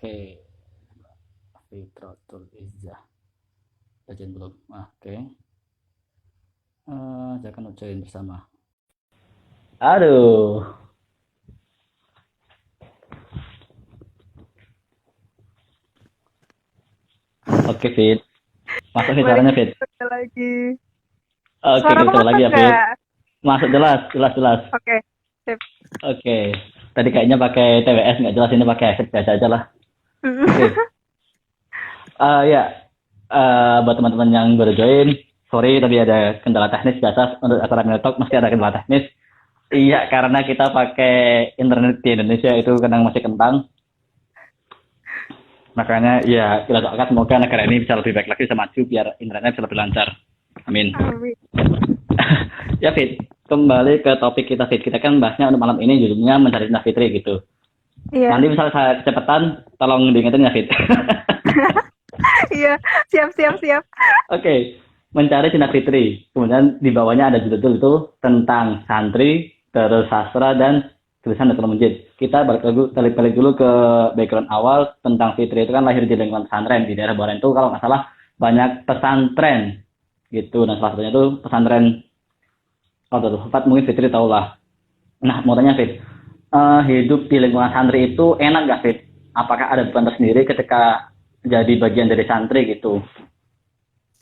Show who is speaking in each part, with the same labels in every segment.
Speaker 1: Oke, Fitratul Izzah. Bacain belum? Oke. Jangan ucapin bersama. Aduh. Oke, Fit. Masuk Fit,
Speaker 2: Balik
Speaker 1: suaranya Fit.
Speaker 2: lagi.
Speaker 1: Oke,
Speaker 2: Suara
Speaker 1: kita
Speaker 2: aku
Speaker 1: coba lagi
Speaker 2: masuk
Speaker 1: ya, Fit.
Speaker 2: nggak?
Speaker 1: Masuk jelas, jelas, jelas.
Speaker 2: Oke, sip.
Speaker 1: Oke. Tadi kayaknya pakai TWS nggak jelas, ini pakai headset biasa aja lah. Oke. Ya, buat teman-teman yang baru join, sorry tadi ada kendala teknis biasa untuk acara Talk mesti ada kendala teknis. Iya, karena kita pakai internet di Indonesia itu kadang masih kentang. Makanya ya kita doakan semoga negara ini bisa lebih baik lagi, bisa maju biar internetnya bisa lebih lancar. Amin.
Speaker 2: Amin.
Speaker 1: Ya Fit, kembali ke topik kita Fit. Kita kan bahasnya untuk malam ini judulnya mencari Cinta Fitri gitu.
Speaker 2: Iya,
Speaker 1: Nanti misalnya saya kecepatan, tolong diingetin ya Fit.
Speaker 2: iya, siap, siap, siap.
Speaker 1: Oke, mencari Cinta Fitri. Kemudian di bawahnya ada judul itu tentang santri, terus sastra dan tulisan Dr. Munjid. Kita balik dulu ke background awal tentang Fitri itu kan lahir di lingkungan pesantren di daerah Boren itu kalau nggak salah banyak pesantren gitu. Nah salah satunya itu pesantren Fat mungkin Fitri tau lah. Nah mau tanya Fit, hidup di lingkungan santri itu enak gak Fit? Apakah ada beban tersendiri ketika jadi bagian dari santri gitu?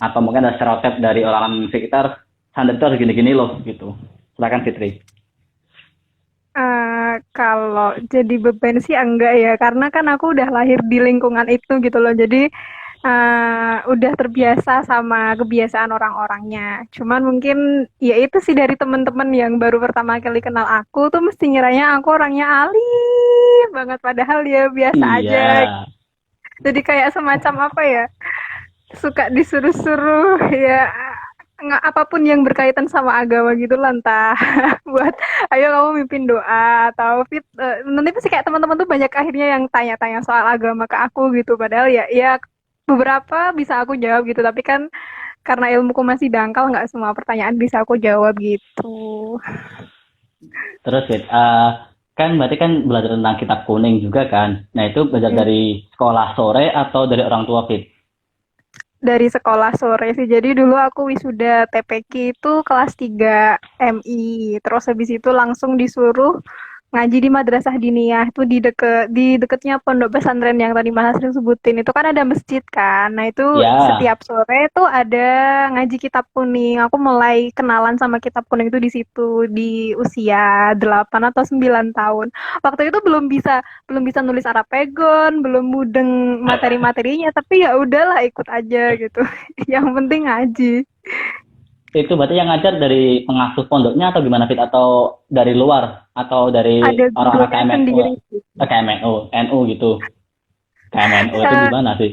Speaker 1: Atau mungkin ada stereotip dari orang sekitar santri itu harus gini-gini loh gitu. Silakan Fitri.
Speaker 2: Kalau jadi beban sih enggak ya, karena kan aku udah lahir di lingkungan itu gitu loh. Jadi udah terbiasa sama kebiasaan orang-orangnya. Cuman mungkin ya itu sih dari temen-temen yang baru pertama kali kenal aku tuh mesti ngiranya aku orangnya alim banget, padahal ya biasa
Speaker 1: Iya.
Speaker 2: aja. Jadi kayak semacam apa ya? Suka disuruh-suruh ya, nggak apapun yang berkaitan sama agama gitu lah, entah buat ayo kamu mimpin doa atau nanti pasti kayak teman-teman tuh banyak akhirnya yang tanya-tanya soal agama ke aku gitu, padahal ya beberapa bisa aku jawab gitu, tapi kan karena ilmuku masih dangkal nggak semua pertanyaan bisa aku jawab gitu.
Speaker 1: Terus Fit, kan berarti kan belajar tentang kitab kuning juga kan. Nah itu belajar
Speaker 2: Hmm.
Speaker 1: dari sekolah sore atau dari orang tua Fit?
Speaker 2: Dari sekolah sore sih, jadi dulu aku wisuda TPQ itu kelas 3 MI, terus habis itu langsung disuruh ngaji di madrasah diniyah itu di deketnya pondok pesantren yang tadi Mas Asri sebutin itu kan ada masjid kan. Nah, itu
Speaker 1: Ya,
Speaker 2: setiap sore tuh ada ngaji kitab kuning. Aku mulai kenalan sama kitab kuning itu di situ di usia 8 atau 9 tahun. Waktu itu belum bisa nulis Arapegon, belum mudeng materi-materinya, tapi ya udahlah ikut aja gitu. Yang penting ngaji.
Speaker 1: itu berarti yang ngajar dari pengasuh pondoknya atau gimana Fit? Atau dari luar? Atau dari
Speaker 2: Ada
Speaker 1: orang-orang
Speaker 2: gurunya
Speaker 1: KMNU?
Speaker 2: sendiri.
Speaker 1: KMNU, NU gitu. KMNU itu
Speaker 2: Eh,
Speaker 1: gimana sih?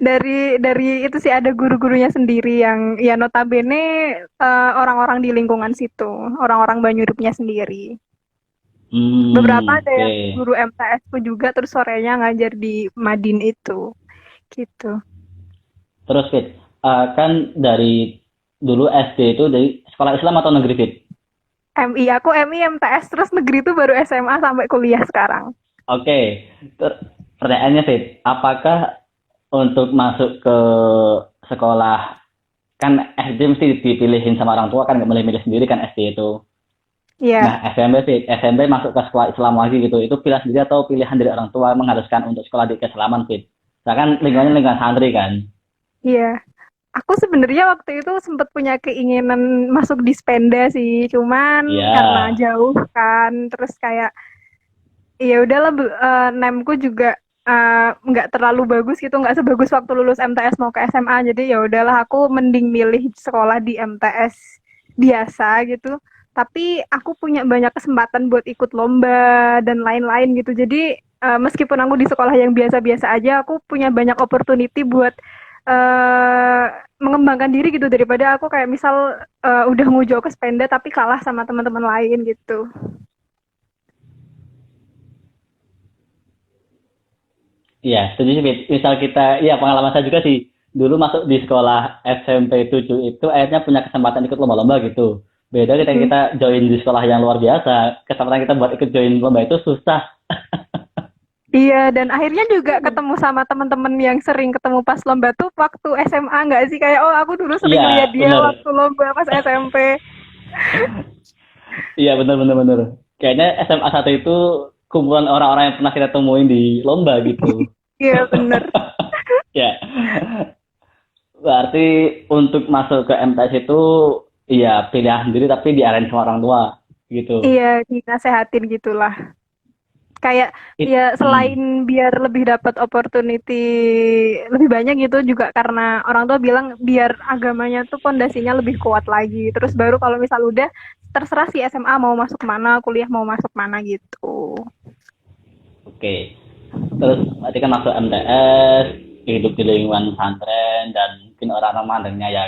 Speaker 2: dari itu sih ada guru-gurunya sendiri yang ya notabene orang-orang di lingkungan situ, orang-orang Banyurupnya sendiri. Beberapa ada
Speaker 1: Oke.
Speaker 2: yang guru MTS ku juga terus sorenya ngajar di Madin itu, gitu.
Speaker 1: Terus Fit, kan dari dulu SD itu dari sekolah Islam atau negeri Fit?
Speaker 2: MI aku MI MTS terus negeri itu baru SMA sampai kuliah sekarang.
Speaker 1: Oke, pertanyaannya Fit, apakah untuk masuk ke sekolah kan SD mesti dipilihin sama orang tua kan nggak milih-milih sendiri kan SD itu. Nah
Speaker 2: Iya,
Speaker 1: SMP Fit, SMP masuk ke sekolah Islam lagi gitu, itu pilihan sendiri atau pilihan dari orang tua mengharuskan untuk sekolah di keislaman Fit? Nah kan lingkungannya lingkungan santri kan?
Speaker 2: iya. Aku sebenarnya waktu itu sempat punya keinginan masuk di Spenda sih, cuman
Speaker 1: Iya.
Speaker 2: karena jauh kan, terus kayak ya udahlah, nemku juga nggak terlalu bagus gitu, nggak sebagus waktu lulus MTS mau ke SMA, jadi ya udahlah aku mending milih sekolah di MTS biasa gitu, tapi aku punya banyak kesempatan buat ikut lomba dan lain-lain gitu, jadi meskipun aku di sekolah yang biasa-biasa aja aku punya banyak opportunity buat uh, mengembangkan diri gitu, daripada aku kayak misal udah ngujo ke Spenda tapi kalah sama teman-teman lain gitu.
Speaker 1: Iya, setuju sih Fit. Misal kita, iya pengalaman saya juga sih, dulu masuk di sekolah SMP 7 itu akhirnya punya kesempatan ikut lomba-lomba gitu. Beda ketika
Speaker 2: Hmm.
Speaker 1: kita join di sekolah yang luar biasa, kesempatan kita buat ikut join lomba itu susah.
Speaker 2: Iya, dan akhirnya juga ketemu sama teman-teman yang sering ketemu pas lomba tuh waktu SMA nggak sih? Kayak, oh aku dulu sering
Speaker 1: Iya,
Speaker 2: lihat dia
Speaker 1: bener.
Speaker 2: waktu lomba pas SMP.
Speaker 1: Iya, bener, bener, bener. Kayaknya SMA satu itu kumpulan orang-orang yang pernah kita temuin di lomba gitu.
Speaker 2: Iya, bener.
Speaker 1: Ya, berarti untuk masuk ke MTS itu, iya pilihan sendiri tapi diarahin sama orang tua gitu.
Speaker 2: Iya, dinasehatin gitulah. Kayak ya
Speaker 1: Hmm.
Speaker 2: selain biar lebih dapat opportunity lebih banyak gitu juga karena orang tua bilang biar agamanya tuh pondasinya lebih kuat lagi. Terus baru kalau misal udah terserah si SMA mau masuk mana, kuliah mau masuk mana gitu.
Speaker 1: Oke. Terus berarti kan masuk MTS, hidup di lingkungan pesantren dan mungkin orang-orang mandangnya ya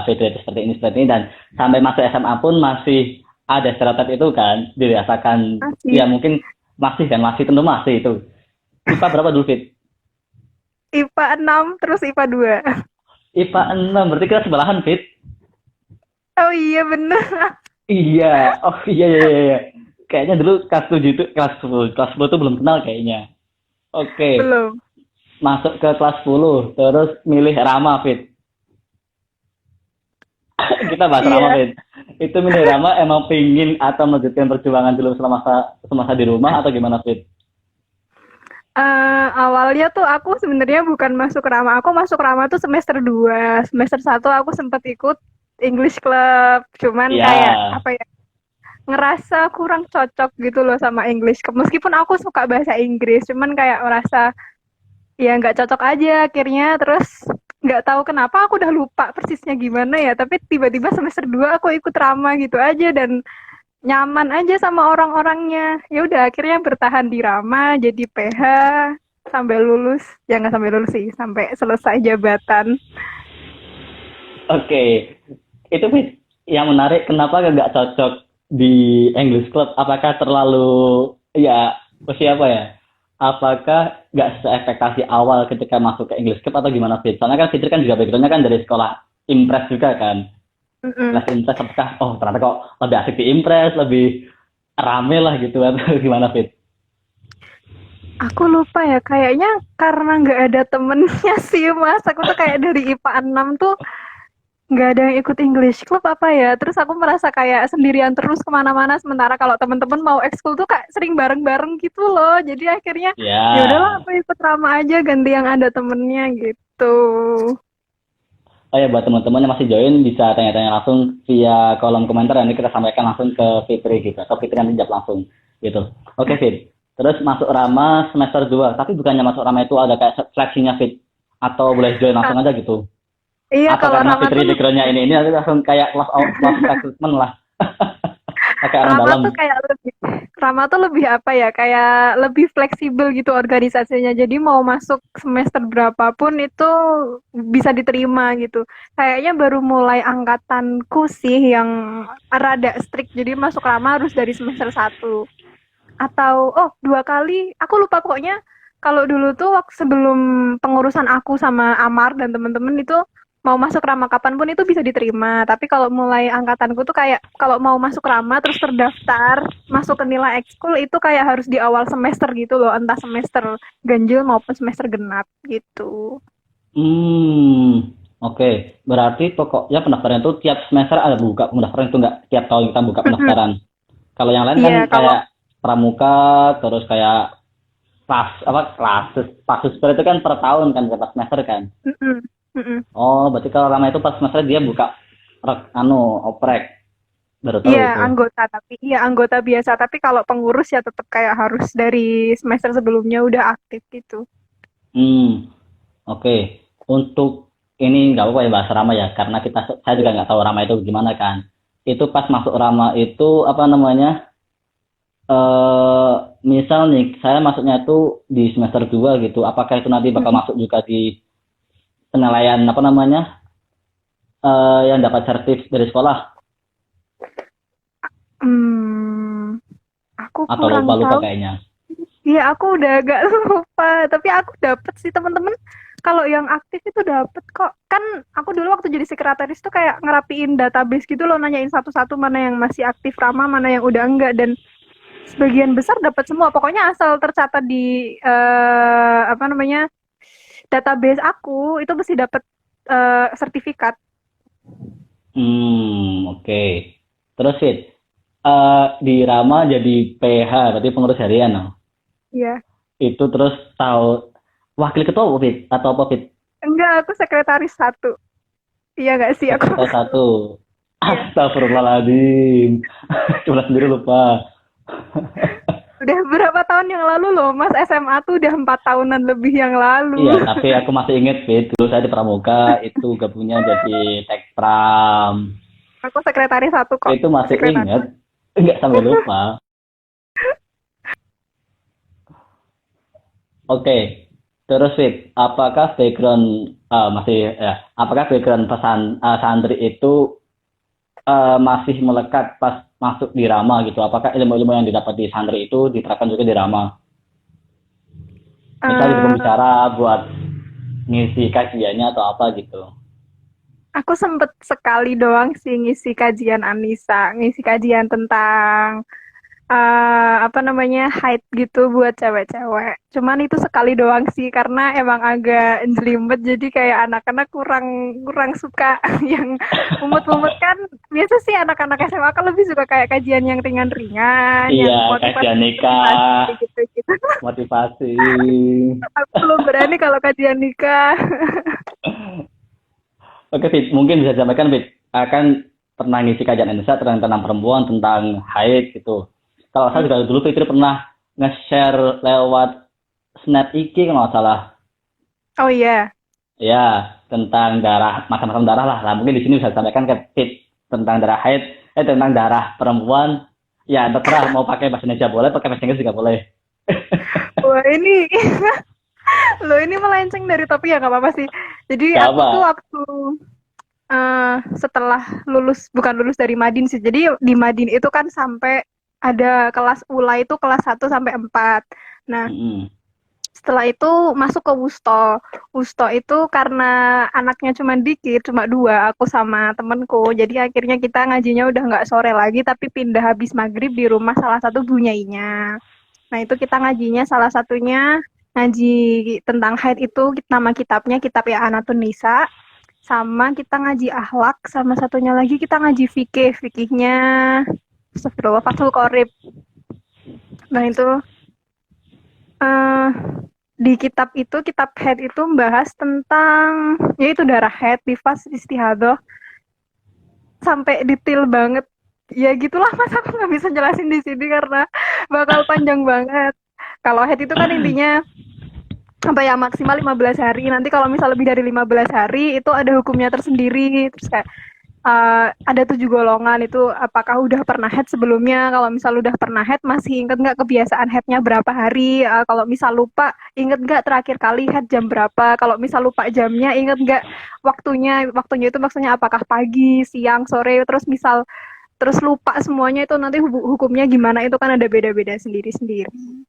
Speaker 1: video itu seperti ini dan sampai masuk SMA pun masih ada stereotip itu kan dirasakan
Speaker 2: Masih
Speaker 1: ya mungkin masih kan masih tentu masih itu. IPA berapa dulu Fit?
Speaker 2: IPA 6 terus IPA 2.
Speaker 1: IPA 6 berarti kita sebelahan Fit.
Speaker 2: Oh iya bener.
Speaker 1: Iya, oh iya iya iya. Iya. Kayaknya dulu kelas 7 itu kelas 10 itu belum kenal kayaknya. Oke,
Speaker 2: Belum.
Speaker 1: masuk ke kelas 10 terus milih Rama Fit. Kita bahas Rama
Speaker 2: Iya.
Speaker 1: Fit. Itu milih Rama emang pingin atau melanjutkan perjuangan dulu semasa di rumah atau gimana Fit?
Speaker 2: Awalnya tuh aku sebenarnya bukan masuk Rama, aku masuk Rama tuh semester 2. Semester 1 aku sempet ikut English Club, cuman
Speaker 1: Iya.
Speaker 2: kayak apa ya, ngerasa kurang cocok gitu loh sama English Club. Meskipun aku suka bahasa Inggris, cuman kayak merasa ya nggak cocok aja akhirnya. Terus nggak tahu kenapa aku udah lupa persisnya gimana ya, tapi tiba-tiba semester 2 aku ikut Rama gitu aja dan nyaman aja sama orang-orangnya. Ya udah akhirnya bertahan di Rama jadi PH sampai lulus. Ya nggak sampai lulus sih, sampai selesai jabatan.
Speaker 1: Oke, itu Fit, yang menarik kenapa nggak cocok di English Club? Apakah terlalu ya siapa ya? Apakah nggak sesuai ekspektasi awal ketika masuk ke English Club atau gimana Fit? Soalnya kan Fitri kan juga backgroundnya kan dari sekolah Impres juga kan.
Speaker 2: Mm-mm.
Speaker 1: Kelas Impres apakah oh ternyata kok lebih asik di Impres, lebih rame lah gitu atau gimana Fit?
Speaker 2: Aku lupa ya, kayaknya karena nggak ada temennya sih mas. Aku tuh kayak dari IPA 6 tuh nggak ada yang ikut English Club apa ya. Terus aku merasa kayak sendirian terus kemana-mana. Sementara kalau temen-temen mau ekskul tuh kayak sering bareng-bareng gitu loh. Jadi akhirnya ya udahlah
Speaker 1: Ya,
Speaker 2: aku ikut Rama aja ganti yang ada temennya gitu.
Speaker 1: oh ya buat teman-teman yang masih join bisa tanya-tanya langsung via kolom komentar nanti kita sampaikan langsung ke Fitri gitu atau Fitri nanti jawab langsung gitu. Oke Fit. Terus masuk Rama semester 2 tapi bukannya masuk Rama itu ada kayak seleksinya Fit atau boleh join langsung aja gitu.
Speaker 2: Iya
Speaker 1: Atau
Speaker 2: kalau
Speaker 1: karena
Speaker 2: Rama tuh
Speaker 1: Fitri backgroundnya ini nanti langsung kayak close recruitment lah. Kayak orang
Speaker 2: Rama
Speaker 1: dalam.
Speaker 2: tuh kayak lebih Rama tuh lebih apa ya, kayak lebih fleksibel gitu organisasinya. Jadi mau masuk semester berapapun itu bisa diterima gitu. Kayaknya baru mulai angkatanku sih yang rada strict. Jadi masuk Rama harus dari semester 1 atau oh 2 kali. Aku lupa pokoknya. Kalau dulu tuh waktu sebelum pengurusan aku sama Amar dan temen-temen itu mau masuk Rama kapanpun itu bisa diterima. Tapi kalau mulai angkatanku tuh kayak kalau mau masuk Rama terus terdaftar masuk ke nilai ekskul itu kayak harus di awal semester gitu loh, entah semester ganjil maupun semester genap gitu.
Speaker 1: Hmm, oke. Berarti pokoknya pendaftaran itu tiap semester ada buka pendaftaran itu nggak tiap tahun kita buka pendaftaran. Kalau yang lain kan
Speaker 2: Iya, kalau
Speaker 1: kayak pramuka terus kayak pasus seperti itu kan per tahun kan per semester kan.
Speaker 2: mm-mm, mm-mm.
Speaker 1: Oh, berarti kalau lama itu per semester dia buka oprek. Baru tahu
Speaker 2: Iya,
Speaker 1: itu.
Speaker 2: anggota biasa, tapi kalau pengurus ya tetap kayak harus dari semester sebelumnya udah aktif gitu.
Speaker 1: Hmm, oke. Untuk ini nggak apa-apa ya bahas Rama ya, karena saya juga nggak tahu Rama itu gimana kan. Itu pas masuk Rama itu apa namanya? eh Misal nih, saya masuknya itu di semester 2 gitu. Apakah itu nanti bakal
Speaker 2: Mm-mm.
Speaker 1: masuk juga di penilaian apa namanya? Yang dapat sertif dari sekolah
Speaker 2: Hmm, aku
Speaker 1: atau
Speaker 2: kurang
Speaker 1: lupa-lupa
Speaker 2: tahu.
Speaker 1: kayaknya.
Speaker 2: Iya, aku udah agak lupa. Tapi aku dapet sih temen-temen. Kalau yang aktif itu dapet kok. Kan aku dulu waktu jadi sekretaris tuh kayak ngerapiin database gitu loh, nanyain satu-satu mana yang masih aktif Rama, mana yang udah enggak. Dan sebagian besar dapat semua. Pokoknya asal tercatat di apa namanya database aku itu mesti dapat sertifikat.
Speaker 1: Oke. Terus Fit, di Rama jadi PH, berarti pengurus harian, no?
Speaker 2: Iya.
Speaker 1: Itu terus tahu wakil ketua apa, Fit? Atau apa, Fit?
Speaker 2: Enggak, aku sekretaris satu. Iya nggak sih aku?
Speaker 1: Sekretaris satu.
Speaker 2: Iya.
Speaker 1: Astagfirullahaladzim. Cuma sendiri lupa.
Speaker 2: Udah berapa tahun yang lalu loh, Mas SMA tuh udah 4 tahunan lebih yang
Speaker 1: Iya,
Speaker 2: lalu.
Speaker 1: tapi aku masih inget, Fit. Dulu saya di Pramuka, itu gabungnya jadi Tekpram.
Speaker 2: Aku sekretaris satu kok.
Speaker 1: Itu masih
Speaker 2: Sekretaris.
Speaker 1: inget. Enggak sampai lupa. Oke. Terus, Fit, apakah background, masih, ya, apakah background pesan santri itu masih melekat pas masuk di Rama gitu? Apakah ilmu-ilmu yang didapat di santri itu diterapkan juga di Rama? Misal jadi
Speaker 2: Eh,
Speaker 1: pembicara buat ngisi kajiannya atau apa gitu.
Speaker 2: aku sempet sekali doang sih ngisi kajian Anissa, ngisi kajian tentang apa namanya haid gitu buat cewek-cewek. Cuman itu sekali doang sih karena emang agak jelimet jadi kayak anak-anak kurang kurang suka yang umut-umut kan biasa sih anak-anak SMA kan lebih suka kayak kajian yang ringan-ringan, yang
Speaker 1: Iya,
Speaker 2: motivasi
Speaker 1: kajian nikah,
Speaker 2: motivasi gitu-gitu.
Speaker 1: motivasi.
Speaker 2: Aku belum berani kalau kajian nikah.
Speaker 1: Oke, Fit, mungkin bisa disampaikan, Fit, akan pernah ngisi kajian Indonesia tentang perempuan, tentang haid gitu. Kalau saya juga dulu Fitri pernah nge-share lewat Snap IG kalau nggak salah.
Speaker 2: Oh iya.
Speaker 1: Ya, tentang darah, macam-macam darah lah. Nah, mungkin di sini bisa disampaikan ke Fit tentang darah haid, tentang darah perempuan. Ya, terserah mau pakai bahasa Indonesia boleh, pakai bahasa Inggris juga boleh.
Speaker 2: Wah ini loh ini melenceng dari topik ya nggak apa-apa sih. Jadi
Speaker 1: Gak
Speaker 2: aku
Speaker 1: apa.
Speaker 2: tuh waktu setelah lulus, bukan lulus dari Madin sih. Jadi di Madin itu kan sampai ada kelas ULA itu kelas 1 sampai 4. Nah,
Speaker 1: Mm-mm.
Speaker 2: setelah itu masuk ke Wusto. Wusto itu karena anaknya cuma dikit, cuma dua, aku sama temenku. Jadi akhirnya kita ngajinya udah nggak sore lagi, tapi pindah habis maghrib di rumah salah satu bunyainya. Nah itu kita ngajinya salah satunya ngaji tentang haid itu nama kitabnya kitab ya Anatun Nisa, sama kita ngaji akhlak, sama satunya lagi kita ngaji fikih, fikihnya Astagfirullah Fathul Qorib. Nah itu eh, di kitab itu kitab haid itu membahas tentang yaitu darah haid, nifas, istihadah sampai detail banget. Ya gitulah mas aku nggak bisa jelasin di sini karena bakal panjang banget. Kalau haid itu kan intinya sampai ya maksimal 15 hari. Nanti kalau misal lebih dari 15 hari itu ada hukumnya tersendiri. Terus kayak ada 7 golongan itu apakah udah pernah head sebelumnya. Kalau misal udah pernah head masih inget nggak kebiasaan headnya berapa hari. Kalau misal lupa inget nggak terakhir kali head jam berapa. Kalau misal lupa jamnya inget nggak waktunya itu maksudnya apakah pagi, siang, sore. Terus misal terus lupa semuanya itu nanti hukumnya gimana itu kan ada beda-beda sendiri-sendiri.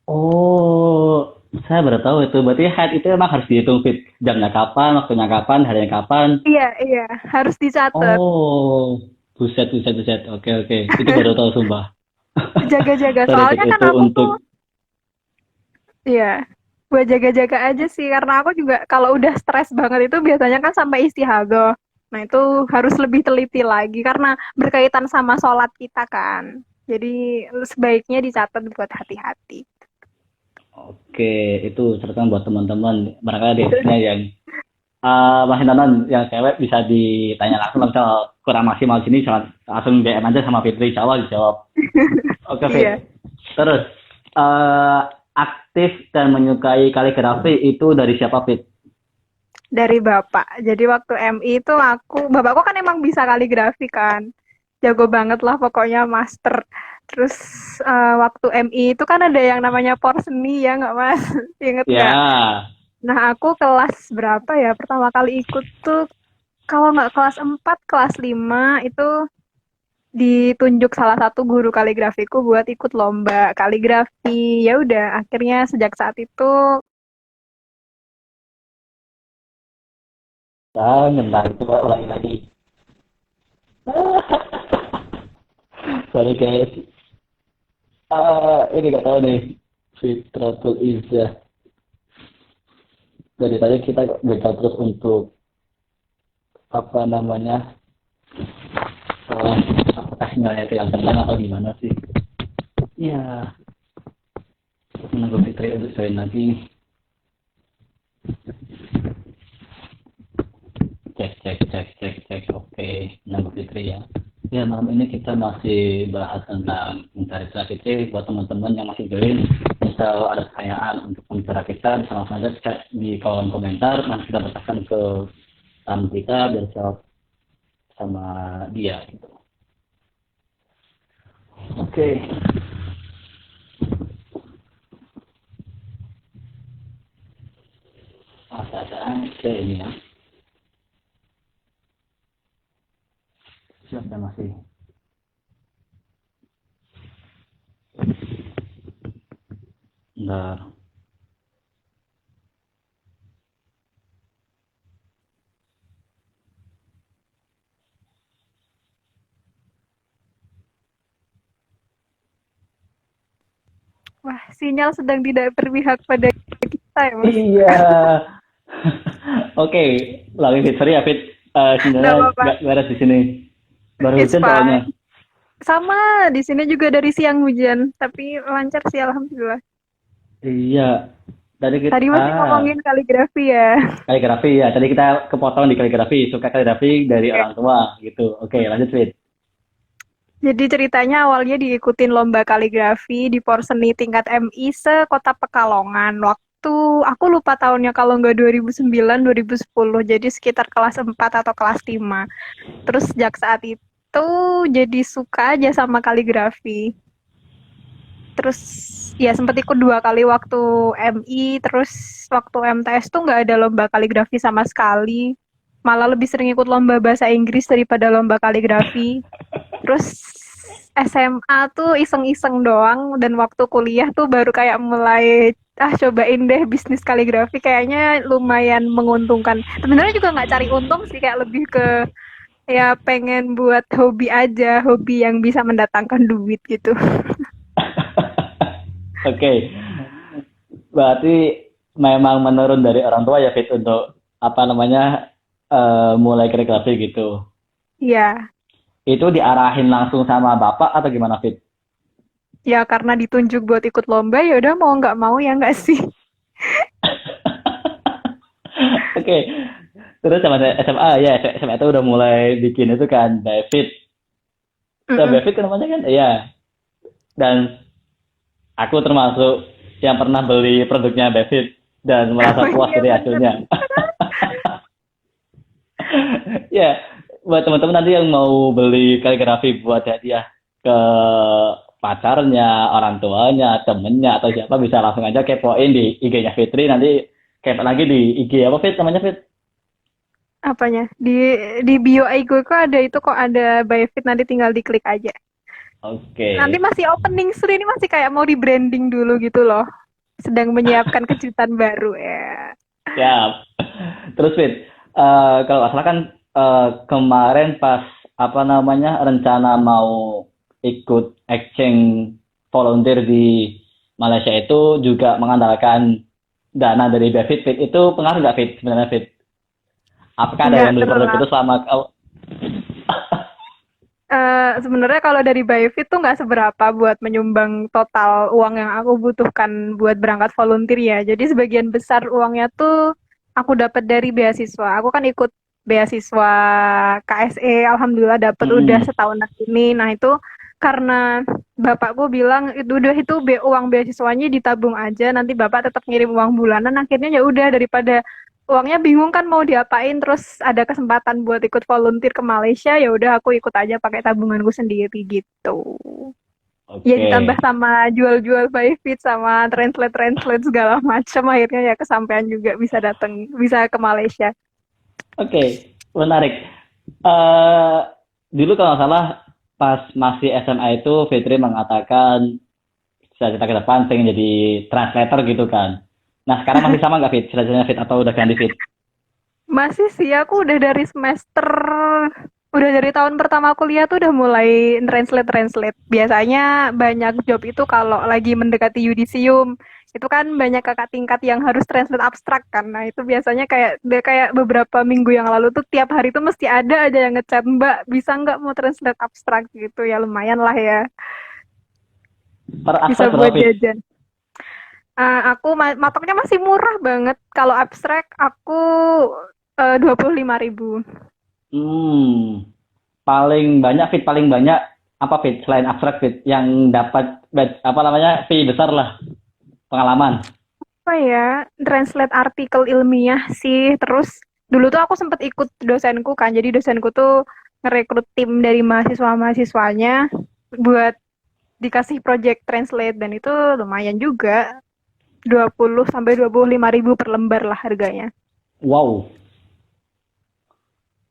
Speaker 1: Oh, saya baru tahu itu. Berarti haid itu emang harus dihitung Fit. Jamnya kapan, waktunya kapan, harinya kapan.
Speaker 2: Iya, iya, harus dicatat.
Speaker 1: Oh, buset, buset, buset. Oke, oke. Itu baru tahu sumpah.
Speaker 2: Jaga-jaga
Speaker 1: Sorry, Fit,
Speaker 2: soalnya kan
Speaker 1: itu
Speaker 2: aku tuh
Speaker 1: untuk
Speaker 2: iya buat jaga-jaga aja sih karena aku juga kalau udah stres banget itu biasanya kan sampai istihadah. Nah itu harus lebih teliti lagi karena berkaitan sama sholat kita kan. Jadi sebaiknya dicatat buat hati-hati.
Speaker 1: oke, itu catatan buat teman-teman. Barangkali ada yang masih nonton yang cewek bisa ditanya langsung. Kalau misal kurang maksimal sini, langsung DM aja sama Fitri. Insya Allah dijawab. Oke, Fit.
Speaker 2: Iya,
Speaker 1: Terus, aktif dan menyukai kaligrafi itu dari siapa, Fit?
Speaker 2: dari bapak. Jadi waktu MI itu bapakku kan emang bisa kaligrafi kan. Jago banget lah pokoknya master. Terus waktu MI itu kan ada yang namanya porseni ya nggak mas? Ingat nggak?
Speaker 1: Ya,
Speaker 2: Nah, aku kelas berapa ya? Pertama kali ikut tuh kalau nggak kelas 4, kelas 5 itu ditunjuk salah satu guru kaligrafiku buat ikut lomba kaligrafi. Ya udah, akhirnya sejak saat itu
Speaker 1: jangan itu ulangi lagi. Sorry guys. Ini gak tahu nih. Fitratul Izzah. Dari tadi kita gagal terus untuk apa namanya, eh, apakah sinyalnya itu yang kencang atau gimana sih? Ya, menunggu Fitri untuk join lagi. Cek. Oke, menunggu Fitri ya. Ya, malam ini kita masih bahas tentang mencari Fitri. Buat teman-teman yang masih join, misal ada pertanyaan untuk pembicara kita, bisa langsung aja cek di kolom komentar. Nanti kita bacakan ke tamu kita biar jawab sama dia gitu. Oke. Ada ini ya. Siapa masih? Bentar.
Speaker 2: Wah, sinyal sedang tidak berpihak pada kita ya, Mas.
Speaker 1: Iya. Oke, lagi Fit. Sorry ya Fit.
Speaker 2: Nggak
Speaker 1: Sinyalnya
Speaker 2: apa-apa.
Speaker 1: nggak beres di sini. Baru
Speaker 2: It's
Speaker 1: hujan soalnya.
Speaker 2: fine. Sama, di sini juga dari siang hujan, tapi lancar sih alhamdulillah.
Speaker 1: Iya. Tadi kita
Speaker 2: Tadi masih ngomongin kaligrafi ya.
Speaker 1: kaligrafi ya. Tadi kita kepotong di kaligrafi. Suka kaligrafi dari orang tua gitu. Oke, lanjut Fit.
Speaker 2: Jadi ceritanya awalnya diikutin lomba kaligrafi di Porseni tingkat MI se-Kota Pekalongan. Waktu aku lupa tahunnya kalau nggak 2009, 2010. Jadi sekitar kelas 4 atau kelas 5. Terus sejak saat itu jadi suka aja sama kaligrafi. Terus ya sempat ikut 2 kali waktu MI, terus waktu MTS tuh nggak ada lomba kaligrafi sama sekali. Malah lebih sering ikut lomba bahasa Inggris daripada lomba kaligrafi. Terus SMA tuh iseng-iseng doang, dan waktu kuliah tuh baru kayak mulai cobain deh bisnis kaligrafi, kayaknya lumayan menguntungkan. Sebenarnya juga nggak cari untung sih, kayak lebih ke ya pengen buat hobi aja, hobi yang bisa mendatangkan duit gitu.
Speaker 1: Oke. Berarti memang menurun dari orang tua ya Fit untuk apa namanya, mulai kaligrafi gitu.
Speaker 2: Ya,
Speaker 1: Itu diarahin langsung sama bapak atau gimana Fit?
Speaker 2: ya karena ditunjuk buat ikut lomba, ya udah mau nggak mau ya nggak sih.
Speaker 1: Oke. Terus sama SMA ya, SMA itu udah mulai bikin itu kan, David. Ya,
Speaker 2: Mm-mm.
Speaker 1: David kan namanya kan? Iya. Dan aku termasuk yang pernah beli produknya David dan
Speaker 2: Oh
Speaker 1: merasa puas
Speaker 2: iya
Speaker 1: dari
Speaker 2: bener.
Speaker 1: hasilnya. Ya, buat teman-teman nanti yang mau beli kaligrafi buat hadiah ke pacarnya, orang tuanya, temennya, atau siapa, bisa langsung aja kepoin di IG-nya Fitri. Nanti kepo lagi di IG apa Fit namanya Fit?
Speaker 2: Apanya? Di bio Aigo kok ada itu, kok ada Byfit, nanti tinggal diklik aja.
Speaker 1: Oke.
Speaker 2: Nanti masih opening Sri, ini masih kayak mau rebranding dulu gitu loh. Sedang menyiapkan kejutan baru ya.
Speaker 1: Siap. Terus Fit, kalau nggak salah kan, kemarin pas apa namanya rencana mau ikut exchange volunteer di Malaysia itu juga mengandalkan dana dari David Fit, itu pengaruh nggak Fit sebenarnya Fit? Apakah ada
Speaker 2: Nggak
Speaker 1: yang beli produk
Speaker 2: terlalu.
Speaker 1: itu selama
Speaker 2: Sebenarnya kalau dari Byfit tuh nggak seberapa buat menyumbang total uang yang aku butuhkan buat berangkat volunteer ya. Jadi sebagian besar uangnya tuh aku dapat dari beasiswa. Aku kan ikut beasiswa KSE, alhamdulillah dapat udah
Speaker 1: Hmm,
Speaker 2: setahun ini. Nah itu karena bapakku bilang itu udah, itu uang beasiswanya ditabung aja, nanti bapak tetap ngirim uang bulanan. Akhirnya ya udah, daripada uangnya bingung kan mau diapain, terus ada kesempatan buat ikut volunteer ke Malaysia, ya udah aku ikut aja pakai tabunganku sendiri gitu. Ya
Speaker 1: oke.
Speaker 2: ditambah sama jual-jual Byfit sama translate-translate segala macam, akhirnya ya kesampaian juga bisa datang, bisa ke Malaysia.
Speaker 1: Oke, menarik. eh Dulu kalau nggak salah pas masih SMA itu Fitri mengatakan cita-cita ke depan pengen jadi translator gitu kan. Nah sekarang masih sama nggak Fit? Cita-citanya Fit atau udah ganti Fit?
Speaker 2: Masih sih, aku udah dari semester, Udah dari tahun pertama kuliah tuh udah mulai translate. Biasanya banyak job itu kalau lagi mendekati yudisium. Itu kan banyak kakak tingkat yang harus translate abstrak kan. Nah, itu biasanya kayak beberapa minggu yang lalu tuh tiap hari tuh mesti ada aja yang ngechat, "Mbak, bisa nggak mau translate abstrak?" gitu. Ya lumayan lah ya.
Speaker 1: Per
Speaker 2: Bisa
Speaker 1: abstrak berapa
Speaker 2: buat
Speaker 1: fit?
Speaker 2: jajan. Aku matoknya masih murah banget. Kalau abstrak aku 25.000.
Speaker 1: Hmm, paling banyak fit paling banyak apa fit selain abstrak fit yang dapat apa namanya fee besar lah pengalaman.
Speaker 2: Apa ya, translate artikel ilmiah sih. Terus dulu tuh aku sempet ikut dosenku kan, jadi dosenku tuh ngerekrut tim dari mahasiswa-mahasiswanya buat dikasih project translate, dan itu lumayan juga, 20 sampai 25.000 per lembar lah harganya.
Speaker 1: Wow,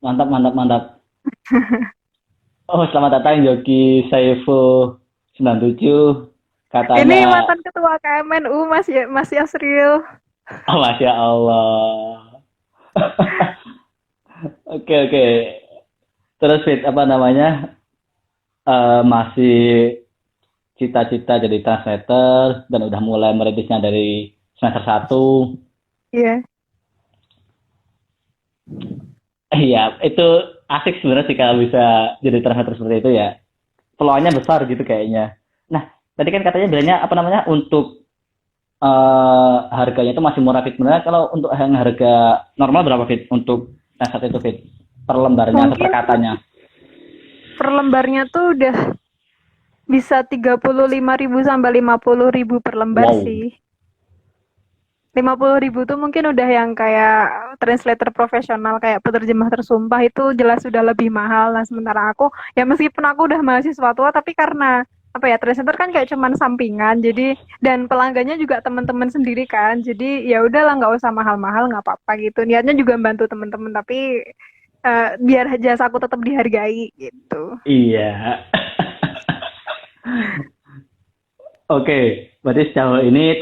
Speaker 1: mantap mantap mantap. Oh, selamat datang Joki Saifu 97.
Speaker 2: Ini
Speaker 1: Katanya,
Speaker 2: mantan ketua KMNU Mas Yasril.
Speaker 1: oh, Masya Allah. Oke, oke. Terus fit apa namanya? Masih cita-cita jadi translator dan udah mulai merintisnya dari semester satu.
Speaker 2: Iya.
Speaker 1: Iya, itu asik sebenarnya sih kalau bisa jadi translator seperti itu ya. Peluangnya besar gitu kayaknya. Nah, tadi kan katanya bilangnya apa namanya untuk harganya itu masih murah fit. Sebenarnya kalau untuk yang harga normal berapa fit untuk translator itu fit? Per lembarnya atau per
Speaker 2: Mungkin
Speaker 1: katanya?
Speaker 2: per lembarnya tuh udah bisa 35.000 sampai 50.000 per lembar
Speaker 1: Wow.
Speaker 2: sih. 50.000 tuh mungkin udah yang kayak translator profesional, kayak penerjemah tersumpah, itu jelas sudah lebih mahal. Nah, sementara aku, ya meskipun aku udah mahasiswa tua, tapi karena apa ya, translator kan kayak cuman sampingan, jadi dan pelanggannya juga teman-teman sendiri kan, jadi ya udahlah, nggak usah mahal-mahal, nggak apa-apa gitu. Niatnya juga bantu teman-teman, tapi biar jasa aku tetap dihargai gitu.
Speaker 1: Iya. Oke, berarti sejauh ini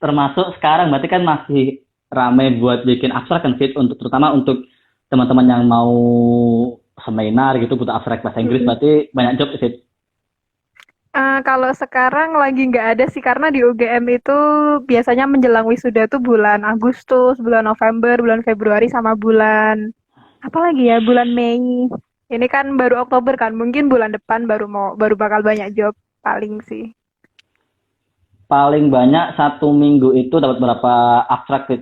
Speaker 1: termasuk sekarang berarti kan masih ramai buat bikin abstrak kan fit untuk terutama untuk teman-teman yang mau seminar gitu butuh abstrak bahasa Inggris
Speaker 2: Mm.
Speaker 1: berarti banyak job fit.
Speaker 2: Kalau sekarang lagi nggak ada sih, karena di UGM itu biasanya menjelang wisuda tuh bulan Agustus, bulan November, bulan Februari, sama bulan apa lagi ya, bulan Mei. Ini kan baru Oktober kan, mungkin bulan depan baru bakal banyak job paling sih.
Speaker 1: Paling banyak satu minggu itu dapat berapa abstrak fit?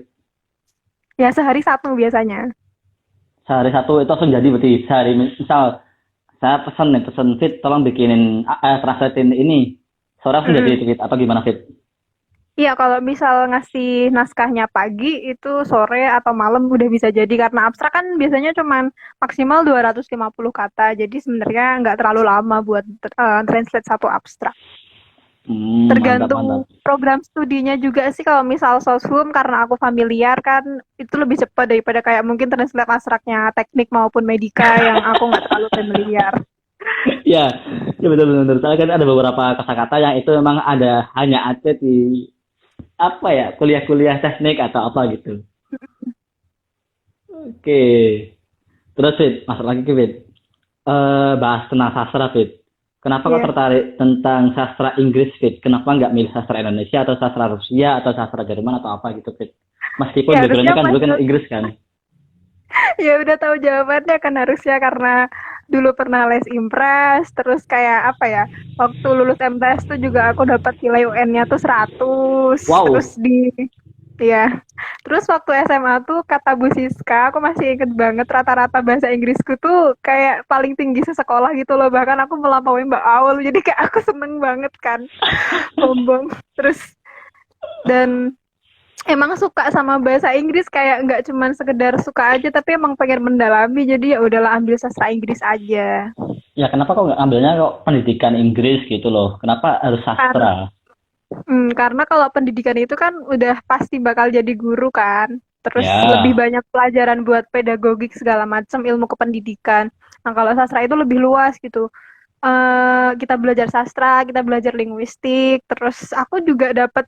Speaker 2: Ya sehari satu biasanya.
Speaker 1: Sehari satu itu langsung jadi berarti sehari misal saya pesan nih pesan fit tolong bikinin translatein ini sore langsung jadi
Speaker 2: Mm.
Speaker 1: itu fit atau gimana fit?
Speaker 2: Iya, kalau misal ngasih naskahnya pagi, itu sore atau malam udah bisa jadi, karena abstrak kan biasanya cuman maksimal 250 kata. Jadi sebenarnya nggak terlalu lama buat translate satu abstrak.
Speaker 1: Mantap mantap.
Speaker 2: Tergantung program studinya juga sih. Kalau misal soshum, karena aku familiar kan, itu lebih cepat daripada kayak mungkin translate abstraknya teknik maupun medika yang aku nggak terlalu familiar.
Speaker 1: Ya, ya betul betul. Betul. Soalnya kan ada beberapa kata-kata yang itu memang hanya ada di apa ya kuliah-kuliah teknik atau apa gitu. Oke. Terus Fit, masuk lagi ke Fit. Bahas tentang sastra Fit. Kenapa kau
Speaker 2: Iya.
Speaker 1: tertarik tentang sastra Inggris Fit? Kenapa nggak milih sastra Indonesia atau sastra Rusia atau sastra Jerman atau apa gitu Fit? Meskipun
Speaker 2: Ya harusnya
Speaker 1: backgroundnya kan
Speaker 2: Mas
Speaker 1: dulu kan Inggris kan.
Speaker 2: ya udah tahu jawabannya kan, harusnya karena dulu pernah les impres, terus kayak apa ya, waktu lulus MTS tuh juga aku dapat nilai UN-nya tuh 100. Terus
Speaker 1: Wow.
Speaker 2: ya, terus waktu SMA tuh kata Bu Siska, aku masih inget banget, rata-rata bahasa Inggrisku tuh kayak paling tinggi sesekolah gitu loh, bahkan aku melampaui Mbak Aul, jadi kayak aku seneng banget kan, sombong. Terus dan emang suka sama bahasa Inggris, kayak nggak cuman sekedar suka aja, tapi emang pengen mendalami, jadi ya udahlah ambil sastra Inggris aja.
Speaker 1: Ya kenapa kok nggak ambilnya kok pendidikan Inggris gitu loh? Kenapa harus
Speaker 2: Kar-
Speaker 1: sastra?
Speaker 2: Karena kalau pendidikan itu kan udah pasti bakal jadi guru kan, terus lebih
Speaker 1: Ya,
Speaker 2: banyak pelajaran buat pedagogik segala macam, ilmu kependidikan. Nah, kalau sastra itu lebih luas gitu. Kita belajar sastra, kita belajar linguistik, terus aku juga dapat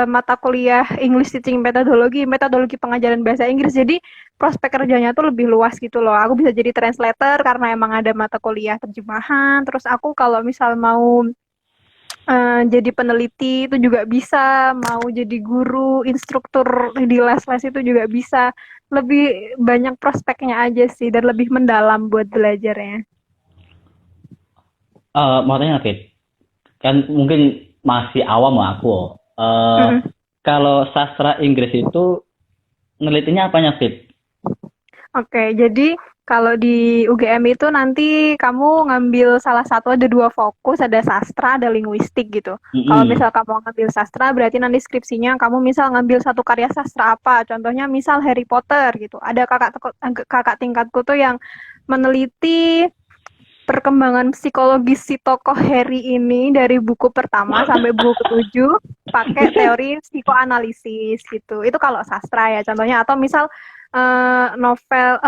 Speaker 2: mata kuliah English Teaching Methodology, metodologi pengajaran bahasa Inggris. Jadi prospek kerjanya tuh lebih luas gitu loh. Aku bisa jadi translator karena emang ada mata kuliah terjemahan. Terus aku kalau misal mau jadi peneliti itu juga bisa, mau jadi guru, instruktur di les-les itu juga bisa. Lebih banyak prospeknya aja sih dan lebih mendalam buat belajarnya.
Speaker 1: Mau tanya Fit, kan mungkin masih awam lah aku.
Speaker 2: Mm-mm.
Speaker 1: Kalau sastra Inggris itu nelitinya apanya Fit?
Speaker 2: Oke, jadi kalau di UGM itu nanti kamu ngambil salah satu, ada dua fokus, ada sastra, ada linguistik gitu. Kalau
Speaker 1: Mm-mm.
Speaker 2: misal kamu ngambil sastra, berarti nanti skripsinya kamu misal ngambil satu karya sastra apa. Contohnya misal Harry Potter gitu. Ada kakak tingkatku tuh yang meneliti perkembangan psikologis si tokoh Harry ini dari buku pertama sampai buku ketujuh pakai teori psikoanalisis gitu. Itu kalau sastra ya contohnya. Atau misal novel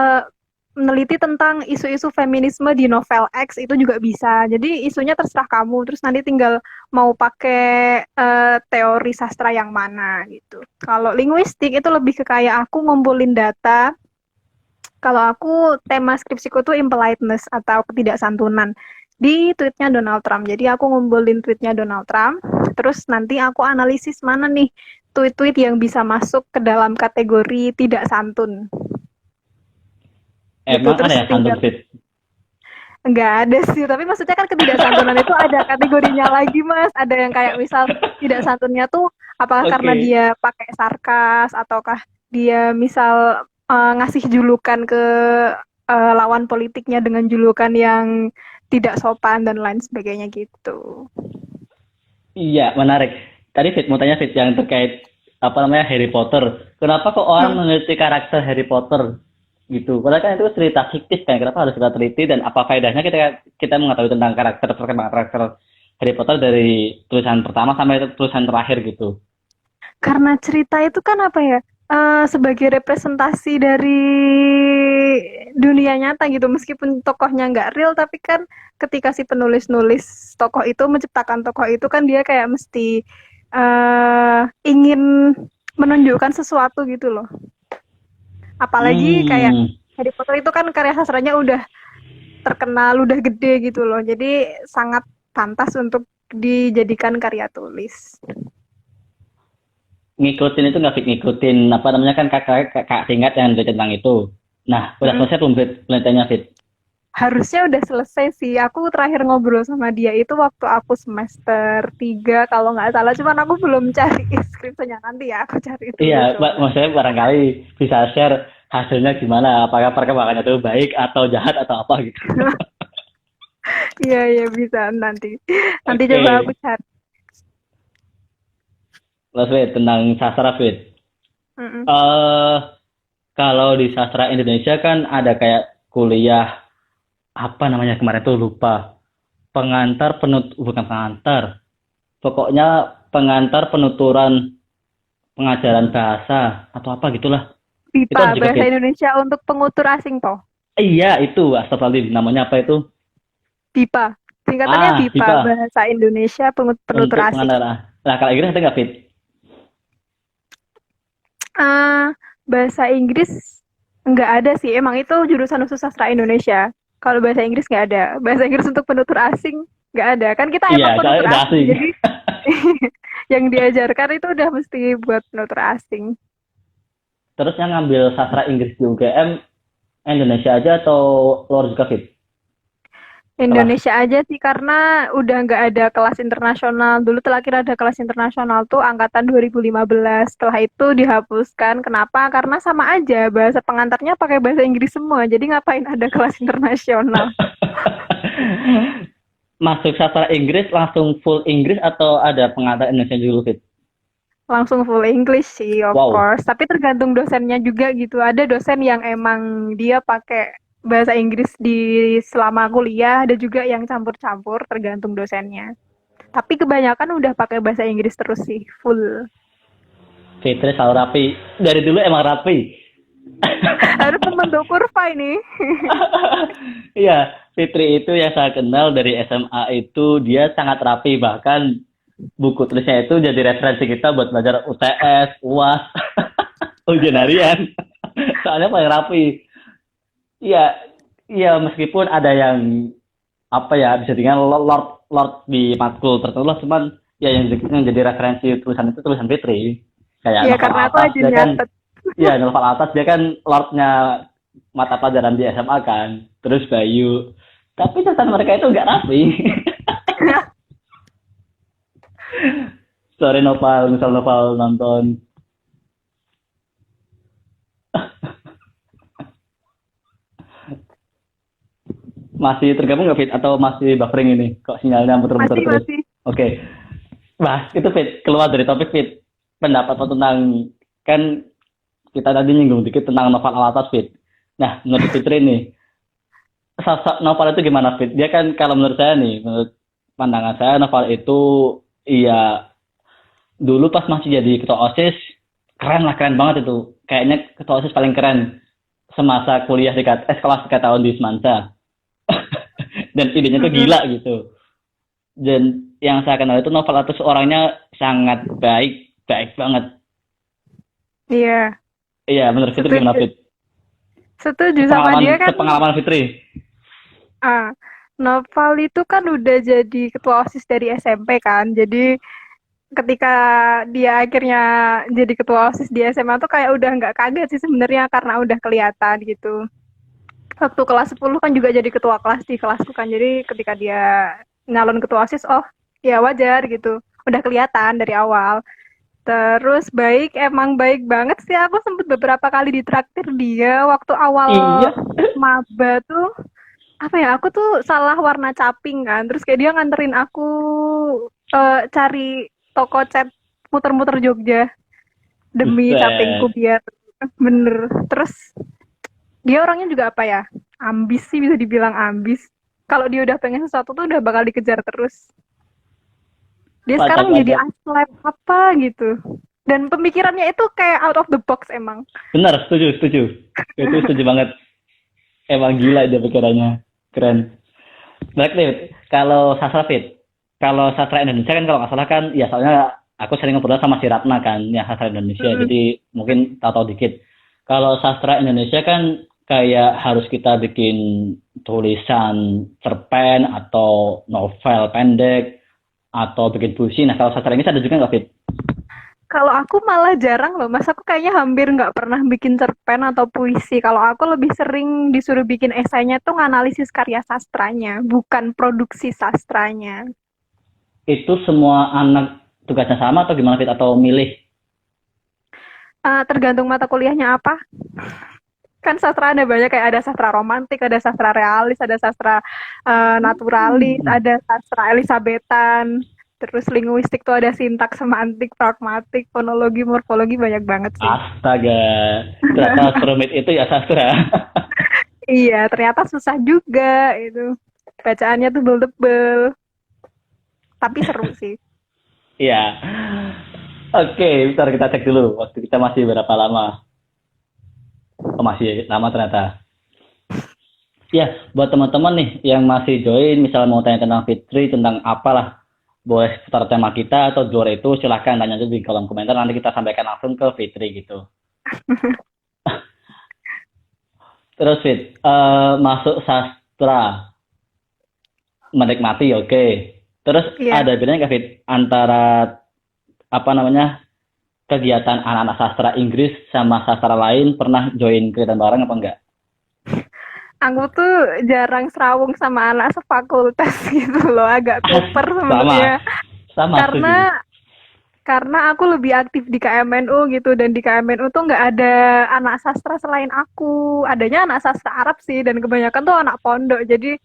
Speaker 2: meneliti tentang isu-isu feminisme di novel X itu juga bisa. Jadi isunya terserah kamu. Terus nanti tinggal mau pakai teori sastra yang mana gitu. Kalau linguistik itu lebih ke kayak aku ngumpulin data. Kalau aku tema skripsiku tuh impoliteness atau ketidaksantunan di tweetnya Donald Trump. Jadi aku ngumpulin tweetnya Donald Trump, terus nanti aku analisis mana nih tweet-tweet yang bisa masuk ke dalam kategori tidak santun. Gitu
Speaker 1: Emang
Speaker 2: terus
Speaker 1: ada ya santun
Speaker 2: tinggal
Speaker 1: Fit?
Speaker 2: enggak ada sih, tapi maksudnya kan ketidaksantunan itu ada kategorinya lagi, Mas. Ada yang kayak misal tidak santunnya tuh apakah karena
Speaker 1: Oke.
Speaker 2: dia pakai sarkas ataukah dia misal ngasih julukan ke lawan politiknya dengan julukan yang tidak sopan dan lain sebagainya gitu.
Speaker 1: Iya, menarik. Tadi Fit mau tanya Fit yang terkait apa namanya Harry Potter. Kenapa kok orang
Speaker 2: Hmm.
Speaker 1: meneliti karakter Harry Potter gitu? Padahal kan itu cerita fiktif kan. Kenapa harus kita teliti dan apa faedahnya kita kita mengetahui tentang karakter perkembangan karakter Harry Potter dari tulisan pertama sampai tulisan terakhir gitu.
Speaker 2: Karena cerita itu kan apa ya? Sebagai representasi dari dunia nyata gitu, meskipun tokohnya nggak real, tapi kan ketika si penulis nulis tokoh itu menciptakan tokoh itu kan dia kayak mesti ingin menunjukkan sesuatu gitu loh. Apalagi kayak
Speaker 1: Hmm.
Speaker 2: Harry Potter itu kan karya sastranya udah terkenal, udah gede gitu loh. Jadi sangat pantas untuk dijadikan karya tulis.
Speaker 1: Ngikutin itu nggak Fit, ngikutin apa namanya kan kakak tingkat yang dari tentang itu. Nah, udah
Speaker 2: Mm-mm.
Speaker 1: selesai belum Fit penelitiannya Fit?
Speaker 2: Harusnya udah selesai sih. Aku terakhir ngobrol sama dia itu waktu aku semester 3 kalau nggak salah. Cuman aku belum cari skripsinya, nanti ya aku cari dulu
Speaker 1: Iya,
Speaker 2: coba.
Speaker 1: maksudnya barangkali bisa share hasilnya gimana, apakah perkembangannya itu baik atau jahat atau apa gitu.
Speaker 2: Iya, iya bisa nanti. Nanti
Speaker 1: Oke,
Speaker 2: coba aku cari.
Speaker 1: Mas Fit, tentang sastra Fit.
Speaker 2: Mm-mm.
Speaker 1: Eh, kalau di sastra Indonesia kan ada kayak kuliah apa namanya kemarin tuh lupa. Pengantar bukan pengantar. Pokoknya pengantar penuturan pengajaran bahasa atau apa gitulah. Itu
Speaker 2: BIPA,
Speaker 1: ada juga
Speaker 2: Bahasa
Speaker 1: Fit.
Speaker 2: Indonesia untuk Pengutur Asing toh.
Speaker 1: Iya, itu Astagfirullahaladzim. Namanya apa itu?
Speaker 2: BIPA. Singkatannya BIPA,
Speaker 1: BIPA.
Speaker 2: Bahasa Indonesia Penutur
Speaker 1: Untuk
Speaker 2: Asing.
Speaker 1: pengantar. Nah, kalau Inggris ada nggak Fit?
Speaker 2: Ah, bahasa Inggris nggak ada sih. Emang itu jurusan khusus sastra Indonesia. Kalau bahasa Inggris nggak ada. Bahasa Inggris untuk penutur asing nggak ada. Kan kita
Speaker 1: Iya,
Speaker 2: emang
Speaker 1: soalnya
Speaker 2: penutur
Speaker 1: udah
Speaker 2: asing.
Speaker 1: asing.
Speaker 2: Jadi yang diajarkan itu udah mesti buat penutur asing.
Speaker 1: Terus yang ngambil sastra Inggris di UGM, Indonesia aja atau luar juga Fit? Kelas.
Speaker 2: Indonesia aja sih karena udah nggak ada kelas internasional. Dulu terakhir ada kelas internasional tuh angkatan 2015. Setelah itu dihapuskan. Kenapa? Karena sama aja bahasa pengantarnya pakai bahasa Inggris semua. Jadi ngapain ada kelas internasional?
Speaker 1: Masuk sastra Inggris langsung full Inggris atau ada pengantar Indonesia dulu Fit?
Speaker 2: Langsung full English sih, of
Speaker 1: Wow.
Speaker 2: course. Tapi tergantung dosennya juga gitu. Ada dosen yang emang dia pakai bahasa Inggris di selama kuliah, ada juga yang campur-campur, tergantung dosennya. Tapi kebanyakan udah pakai bahasa Inggris terus sih, full.
Speaker 1: Fitri selalu rapi. Dari dulu emang rapi.
Speaker 2: Harus membentuk kurva ini.
Speaker 1: Iya, Fitri itu yang saya kenal dari SMA itu dia sangat rapi bahkan buku tulisnya itu jadi referensi kita buat belajar UTS, UAS, ujian harian. Soalnya paling rapi. Iya, iya meskipun ada yang apa ya bisa dengan Lord Lord di matkul tertentu lah, cuman ya yang jadi referensi tulisan itu tulisan Fitri. Kayak
Speaker 2: Iya,
Speaker 1: novel
Speaker 2: karena aku
Speaker 1: atas
Speaker 2: aja
Speaker 1: dia kan,
Speaker 2: nyatet.
Speaker 1: ya novel atas dia kan Lordnya mata pelajaran di SMA kan. Terus Bayu. Tapi tulisan mereka itu nggak rapi. Sorry novel, misal novel nonton. Masih tergabung nggak Fit? Atau masih buffering ini? Kok sinyalnya muter-muter
Speaker 2: Masih,
Speaker 1: terus?
Speaker 2: masih.
Speaker 1: Oke. Bah, itu Fit. Keluar dari topik Fit. Pendapat lo tentang, kan kita tadi nyinggung dikit tentang novel Alatas Fit. Nah, menurut Fitri nih, novel itu gimana Fit? Dia kan kalau menurut saya nih, menurut pandangan saya novel itu iya dulu pas masih jadi ketua OSIS keren lah, keren banget itu. Kayaknya ketua OSIS paling keren semasa kuliah sekolah 3 tahun di Semansa. Dan idenya tuh
Speaker 2: Mm-mm.
Speaker 1: gila gitu. Dan yang saya kenal itu novel itu orangnya sangat baik, baik banget.
Speaker 2: Iya,
Speaker 1: Iya, menurut Fitri gimana
Speaker 2: setuju.
Speaker 1: Fit?
Speaker 2: Setuju sama
Speaker 1: Sepengalaman
Speaker 2: dia kan.
Speaker 1: sepengalaman Fitri.
Speaker 2: Ah, Noval itu kan udah jadi ketua OSIS dari SMP kan. Jadi ketika dia akhirnya jadi ketua OSIS di SMA tuh kayak udah nggak kaget sih sebenarnya karena udah kelihatan gitu. Waktu kelas 10 kan juga jadi ketua kelas di kelasku kan. Jadi ketika dia nyalon ketua OSIS, oh ya wajar gitu. Udah kelihatan dari awal. Terus baik, emang baik banget sih. Aku sempet beberapa kali ditraktir dia waktu awal
Speaker 1: Iya.
Speaker 2: maba tuh. Apa ya, aku tuh salah warna caping kan. Terus kayak dia nganterin aku cari toko cat muter-muter Jogja demi capingku
Speaker 1: Buset.
Speaker 2: biar bener. Terus dia orangnya juga apa ya? Ambis sih, bisa dibilang ambis. Kalau dia udah pengen sesuatu tuh udah bakal dikejar terus. Dia
Speaker 1: Kocak,
Speaker 2: sekarang jadi
Speaker 1: kocak.
Speaker 2: aslep apa gitu. Dan pemikirannya itu kayak out of the box emang.
Speaker 1: Benar, setuju, setuju. Itu setuju banget. Emang gila dia pikirannya. Keren. Baik nih, kalau sastra Fit. Kalau sastra Indonesia kan kalau nggak salah kan, ya soalnya aku sering ngobrol sama si Ratna kan, ya sastra Indonesia.
Speaker 2: Mm-mm.
Speaker 1: Jadi mungkin tahu-tahu dikit. Kalau sastra Indonesia kan kayak harus kita bikin tulisan cerpen atau novel pendek atau bikin puisi. Nah kalau sastra Inggris ada juga nggak Fit?
Speaker 2: Kalau aku malah jarang loh, Mas. Aku kayaknya hampir nggak pernah bikin cerpen atau puisi. Kalau aku lebih sering disuruh bikin esainya tuh nganalisis karya sastranya, bukan produksi sastranya.
Speaker 1: Itu semua anak tugasnya sama atau gimana Fit? Atau milih?
Speaker 2: Tergantung mata kuliahnya apa. Kan sastra ada banyak, kayak ada sastra romantik, ada sastra realis, ada sastra naturalis,
Speaker 1: Hmm.
Speaker 2: ada sastra Elisabetan. Terus linguistik tuh ada sintaks, semantik, pragmatik, fonologi, morfologi, banyak banget sih.
Speaker 1: Astaga, ternyata serumit itu ya sastra.
Speaker 2: Iya, ternyata susah juga itu. Bacaannya tuh tebel-tebel, tapi seru sih.
Speaker 1: Iya. Oke, bentar kita cek dulu. Waktu kita masih berapa lama? Oh, masih lama ternyata. Ya, buat teman-teman nih yang masih join, misalnya mau tanya tentang Fitri, tentang apalah, boleh seputar tema kita atau di luar itu, silahkan tanya aja di kolom komentar. Nanti kita sampaikan langsung ke Fitri gitu. Terus Fit, masuk sastra, menikmati, oke. Terus
Speaker 2: Iya.
Speaker 1: ada bedanya nggak Fit antara apa namanya kegiatan anak-anak sastra Inggris sama sastra lain, pernah join kegiatan bareng apa enggak?
Speaker 2: Aku tuh jarang serawung sama anak sefakultas gitu loh, agak kuper
Speaker 1: Sama,
Speaker 2: sebenarnya.
Speaker 1: sama setuju.
Speaker 2: Karena aku lebih aktif di KMNU gitu, dan di KMNU tuh nggak ada anak sastra selain aku. Adanya anak sastra Arab sih, dan kebanyakan tuh anak pondok. Jadi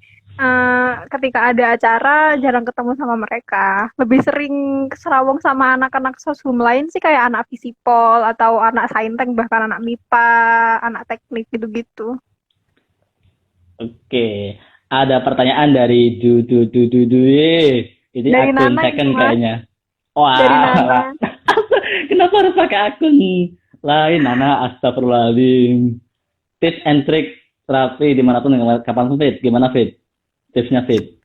Speaker 2: ketika ada acara jarang ketemu sama mereka. Lebih sering serawung sama anak-anak sosum lain sih, kayak anak Visipol atau anak Saintek, bahkan anak MIPA, anak teknik gitu-gitu.
Speaker 1: Oke, ada pertanyaan dari ini
Speaker 2: Dari
Speaker 1: akun
Speaker 2: Nana ini
Speaker 1: second
Speaker 2: Mas,
Speaker 1: kayaknya.
Speaker 2: dari
Speaker 1: Wah,
Speaker 2: Nana.
Speaker 1: kenapa harus pakai akun lain? Nana, astagfirullahaladzim. Tips and trick terapi dimanapun, kapanpun Fit. Gimana Fit? Tipsnya Fit?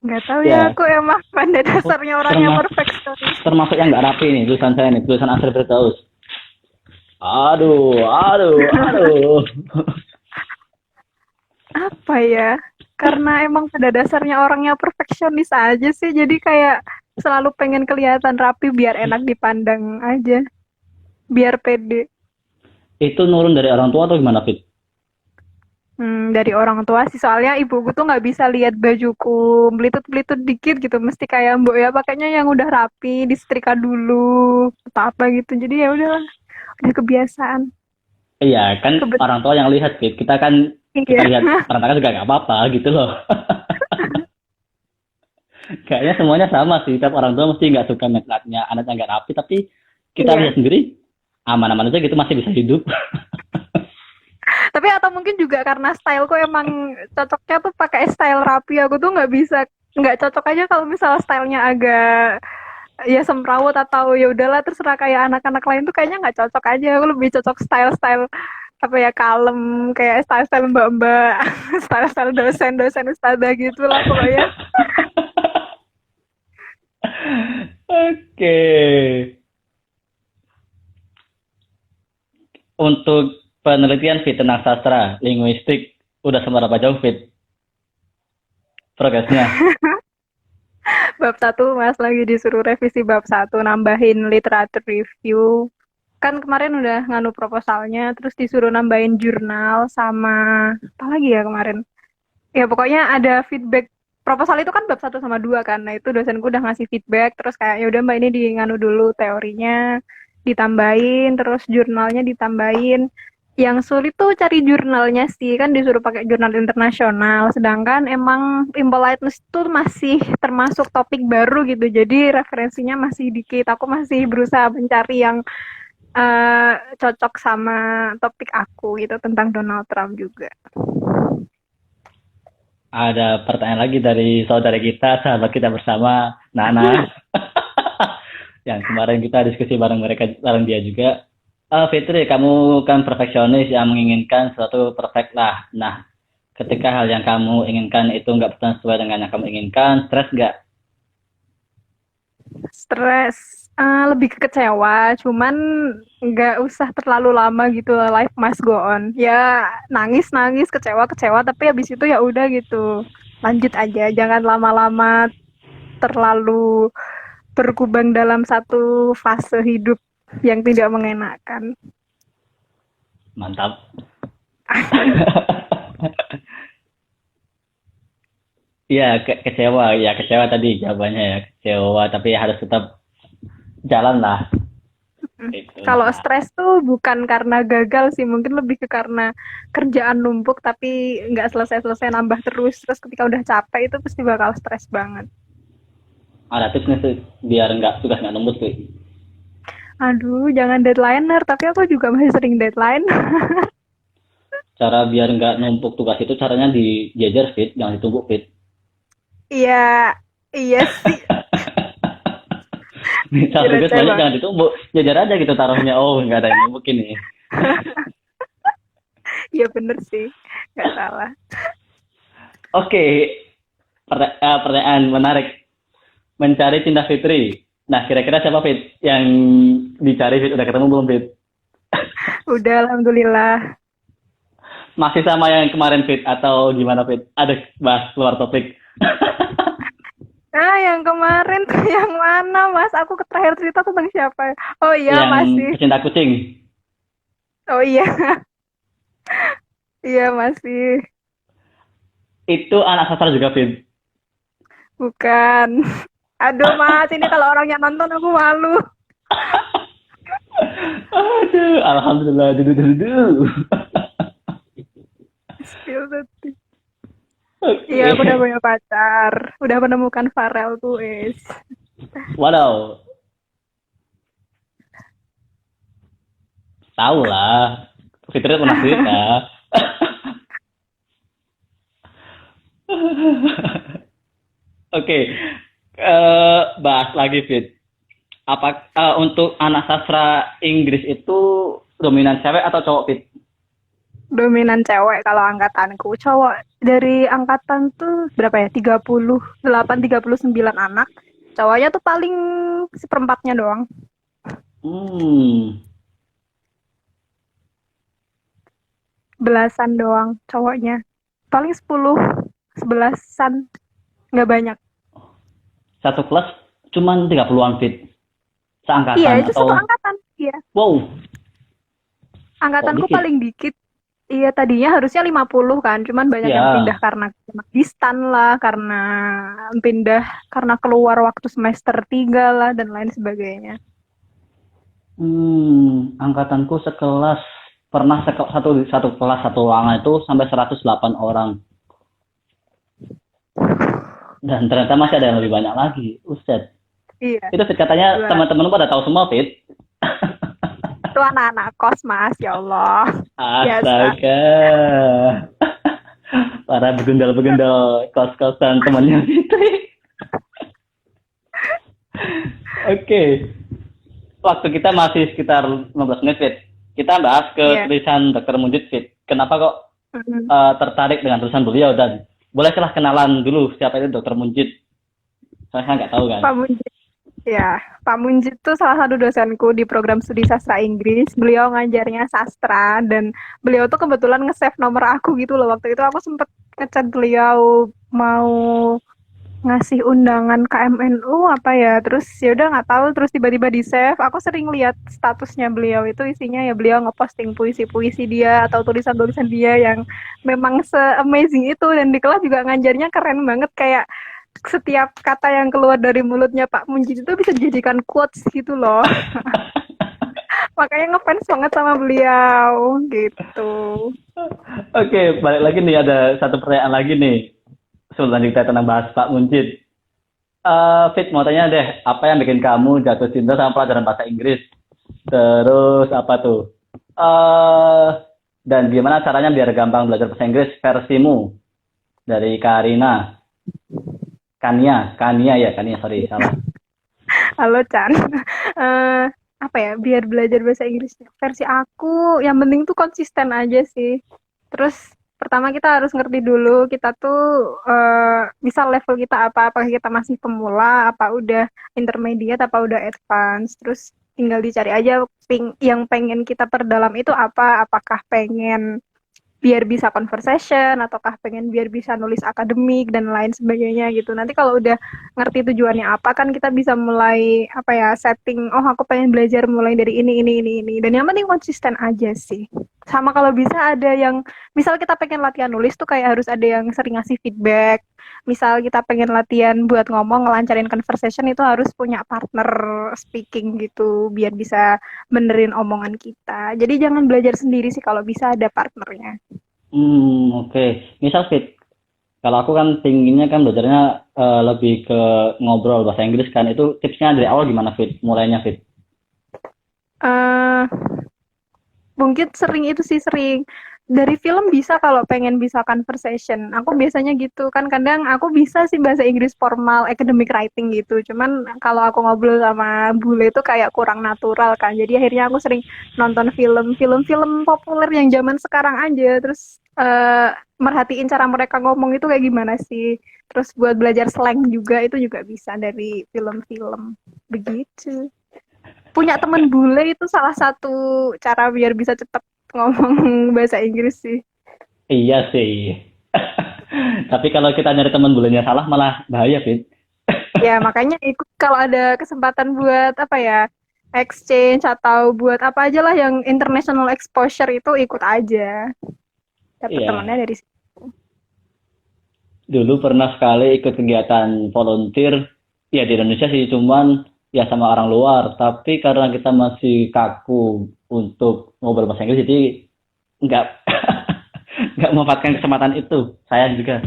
Speaker 2: Nggak tahu ya,
Speaker 1: Ya,
Speaker 2: aku emang pada
Speaker 1: aku
Speaker 2: dasarnya orangnya
Speaker 1: termasuk
Speaker 2: perfeksionis.
Speaker 1: termasuk yang nggak rapi nih tulisan saya nih, tulisan Asri Firdaus. Aduh, aduh, aduh.
Speaker 2: Apa ya? Karena emang pada dasarnya orangnya perfeksionis aja sih, jadi kayak selalu pengen kelihatan rapi biar enak dipandang aja, biar pede.
Speaker 1: Itu nurun dari orang tua atau gimana, Fit?
Speaker 2: Dari orang tua sih, soalnya ibuku tuh nggak bisa lihat bajuku belitut-belitut dikit gitu, mesti kayak mbok ya pakainya yang udah rapi, disetrika dulu, atau apa gitu. Jadi ya udahlah, udah kebiasaan.
Speaker 1: Iya, kan
Speaker 2: Kebet
Speaker 1: orang tua yang lihat, Fit. Kita
Speaker 2: iya.
Speaker 1: lihat orang tua juga nggak apa-apa gitu loh. Kayaknya semuanya sama sih. Tiap orang tua mesti nggak suka anaknya nggak rapi, tapi kita lihat
Speaker 2: Iya.
Speaker 1: sendiri aman-aman aja gitu masih bisa hidup.
Speaker 2: Tapi atau mungkin juga karena styleku emang cocoknya tuh pakai style rapi. Aku tuh nggak bisa, nggak cocok aja kalau misalnya stylenya agak ya semrawut atau ya udahlah terserah kayak anak-anak lain tuh kayaknya nggak cocok aja. Aku lebih cocok style-style apa ya kalem kayak style-style mbak-mbak, style-style dosen-dosen ustazah gitulah pokoknya.
Speaker 1: Oke. Untuk penelitian, Fit, tentang sastra, linguistik, udah seberapa jauh, Fit, progresnya?
Speaker 2: Bab satu Mas lagi disuruh revisi bab satu nambahin literatur review. Kan kemarin udah nganu proposalnya, terus disuruh nambahin jurnal sama apa lagi ya kemarin? Ya pokoknya ada feedback proposal itu kan bab satu sama 2 kan. Nah, itu dosenku udah ngasih feedback terus kayak ya udah Mbak ini di nganu dulu teorinya ditambahin, terus jurnalnya ditambahin. Yang sulit tuh cari jurnalnya sih, kan disuruh pakai jurnal internasional. Sedangkan emang impoliteness itu masih termasuk topik baru gitu. Jadi referensinya masih dikit. Aku masih berusaha mencari yang cocok sama topik aku gitu tentang Donald Trump juga.
Speaker 1: Ada pertanyaan lagi dari saudara kita, sahabat kita bersama, Nana, yang kemarin kita diskusi bareng dia juga. Fitri, kamu kan perfeksionis yang menginginkan sesuatu perfect lah. Nah, ketika hal yang kamu inginkan itu nggak berjalan sesuai dengan yang kamu inginkan, stres nggak?
Speaker 2: Stres, lebih ke kecewa, cuman nggak usah terlalu lama gitu, life must go on. Ya nangis-nangis, kecewa-kecewa, tapi habis itu ya udah gitu. Lanjut aja, jangan lama-lama terlalu berkubang dalam satu fase hidup yang tidak mengenakan.
Speaker 1: Mantap. Iya, kecewa. Ya, kecewa tadi jawabannya ya. Kecewa, tapi harus tetap jalan lah. Itu.
Speaker 2: Kalau stres tuh bukan karena gagal sih, mungkin lebih ke karena kerjaan numpuk tapi nggak selesai-selesai nambah terus. Terus ketika udah capek itu pasti bakal stres banget.
Speaker 1: Ada tipsnya sih, biar nggak tugas nggak numpuk sih.
Speaker 2: Aduh, jangan deadlineer, tapi aku juga masih sering deadline.
Speaker 1: Cara biar nggak numpuk tugas itu caranya dijejer, Fit, jangan ditumpuk, Fit.
Speaker 2: Iya, iya sih.
Speaker 1: Misal
Speaker 2: Iya,
Speaker 1: tugas
Speaker 2: receh
Speaker 1: banyak
Speaker 2: banget.
Speaker 1: jangan ditumpuk, jejer aja gitu taruhnya. Oh, nggak ada yang numpuk ini.
Speaker 2: Iya bener sih, nggak salah.
Speaker 1: Oke, pertanyaan menarik. Mencari cinta Fitri. Nah, kira-kira siapa, Fit, yang dicari, Fit? Udah ketemu belum, Fit?
Speaker 2: Udah, alhamdulillah.
Speaker 1: Masih sama yang kemarin, Fit, atau gimana, Fit? Ada bahas luar topik.
Speaker 2: Ah, yang kemarin tuh yang mana, Mas? Aku terakhir cerita tentang siapa? Oh iya,
Speaker 1: Yang
Speaker 2: masih.
Speaker 1: pecinta kucing.
Speaker 2: Oh iya, iya masih.
Speaker 1: Itu anak sastra juga, Fit.
Speaker 2: Bukan. Aduh, Mas, ini kalau orangnya nonton aku malu.
Speaker 1: Aduh, alhamdulillah. Dudu, dudu, dudu.
Speaker 2: Spill the tea.
Speaker 1: Oke.
Speaker 2: Iya, aku udah punya pacar. Udah menemukan Farel tuh, is.
Speaker 1: Waduh, tahu lah. Fitri pernah cerita. Oke, bahas lagi, Fit. Untuk anak sastra Inggris itu dominan cewek atau cowok, Fit?
Speaker 2: Dominan cewek kalau angkatanku. Cowok dari angkatan tuh berapa ya? 38, 39 anak. Cowoknya tuh paling seperempatnya doang.
Speaker 1: Hmm,
Speaker 2: Belasan doang cowoknya. Paling 10, 11-an. Nggak banyak.
Speaker 1: satu kelas cuman 30-an fit
Speaker 2: Iya,
Speaker 1: seangkatan
Speaker 2: itu satu
Speaker 1: atau
Speaker 2: angkatan. Iya.
Speaker 1: wow, kok
Speaker 2: Angkatanku
Speaker 1: dikit?
Speaker 2: paling dikit. Iya, tadinya harusnya 50 kan, cuman banyak yang
Speaker 1: Ya,
Speaker 2: pindah karena distan lah, karena pindah karena keluar waktu semester 3 lah, dan lain sebagainya.
Speaker 1: angkatanku sekelas pernah satu satu kelas satu ruangan itu sampai 108 orang dan ternyata masih ada yang lebih banyak lagi. Ustad.
Speaker 2: Iya,
Speaker 1: Itu Fit katanya
Speaker 2: dua.
Speaker 1: teman-teman pada tahu semua Fit.
Speaker 2: Itu anak-anak kos, Mas, ya Allah. Biasa.
Speaker 1: Astaga. Para begundal-begundal kos-kosan temannya Fitri. Oke. Waktu kita masih sekitar 15 menit Fit. Kita bahas ke
Speaker 2: Iya.
Speaker 1: tulisan Dr. Mujid Fit. Kenapa kok
Speaker 2: Mm.
Speaker 1: tertarik dengan tulisan beliau dan bolehlah kenalan dulu siapa itu Dr. Mujid. Saya nggak tahu kan.
Speaker 2: Pak Munjid. Ya, Pak Munjid itu salah satu dosenku di program studi sastra Inggris. Beliau ngajarnya sastra dan beliau tuh kebetulan nge-save nomor aku gitu loh. Waktu itu aku sempet ngechat beliau mau ngasih undangan KMNU apa ya, terus ya udah nggak tahu, terus tiba-tiba di save. Aku sering lihat statusnya beliau itu isinya ya beliau ngeposting puisi-puisi dia atau tulisan-tulisan dia yang memang se-amazing itu, dan di kelas juga ngajarnya keren banget, kayak setiap kata yang keluar dari mulutnya Pak Munjid itu bisa dijadikan quotes gitu loh. Makanya ngefans banget sama beliau gitu.
Speaker 1: Oke, balik lagi nih ada satu pertanyaan lagi nih. Sebelum lanjut kita tentang bahas Pak Munjid. Fit mau tanya deh, apa yang bikin kamu jatuh cinta sama pelajaran bahasa Inggris? Terus apa tuh? eh dan gimana caranya biar gampang belajar bahasa Inggris versimu dari Karina, Kania ya, Kania sorry salah.
Speaker 2: Halo Chan. Eh, apa ya, biar belajar bahasa Inggrisnya versi aku yang penting tuh konsisten aja sih. Terus pertama kita harus ngerti dulu kita tuh misal level kita apa, apakah kita masih pemula, apa udah intermediate, apa udah advance. Terus tinggal dicari aja yang pengen kita perdalam itu apa, apakah pengen biar bisa conversation ataukah pengen biar bisa nulis akademik dan lain sebagainya gitu. Nanti kalau udah ngerti tujuannya apa kan kita bisa mulai apa ya, setting, oh aku pengen belajar mulai dari ini, dan yang penting konsisten aja sih. Sama kalau bisa ada yang misal kita pengen latihan nulis tuh kayak harus ada yang sering ngasih feedback. Misal kita pengen latihan buat ngomong ngelancarin conversation itu harus punya partner speaking gitu biar bisa benerin omongan kita. Jadi jangan belajar sendiri sih, kalau bisa ada partnernya.
Speaker 1: Oke. Misal Fit, kalau aku kan pinginnya kan belajarnya lebih ke ngobrol bahasa Inggris kan, itu tipsnya dari awal gimana Fit? Mulainya Fit?
Speaker 2: eh Mungkin sering itu sih, sering dari film bisa kalau pengen bisa conversation. Aku biasanya gitu kan, kadang aku bisa sih bahasa Inggris formal, academic writing gitu. Cuman kalau aku ngobrol sama bule itu kayak kurang natural kan. Jadi akhirnya aku sering nonton film-film populer yang zaman sekarang aja. Terus merhatiin cara mereka ngomong itu kayak gimana sih. Terus buat belajar slang juga itu juga bisa dari film-film begitu. Punya temen bule itu salah satu cara biar bisa cepet ngomong bahasa Inggris sih.
Speaker 1: Iya sih. Tapi kalau kita nyari teman bulenya salah malah bahaya Fit.
Speaker 2: Ya makanya ikut kalau ada kesempatan buat apa ya, exchange atau buat apa aja lah yang international exposure itu ikut aja. Dapat
Speaker 1: Iya.
Speaker 2: temannya dari situ.
Speaker 1: Dulu pernah sekali ikut kegiatan volunteer, ya di Indonesia sih, cuman ya sama orang luar. Tapi karena kita masih kaku untuk ngobrol bahasa Inggris, jadi nggak nggak memanfaatkan kesempatan itu. Sayang juga.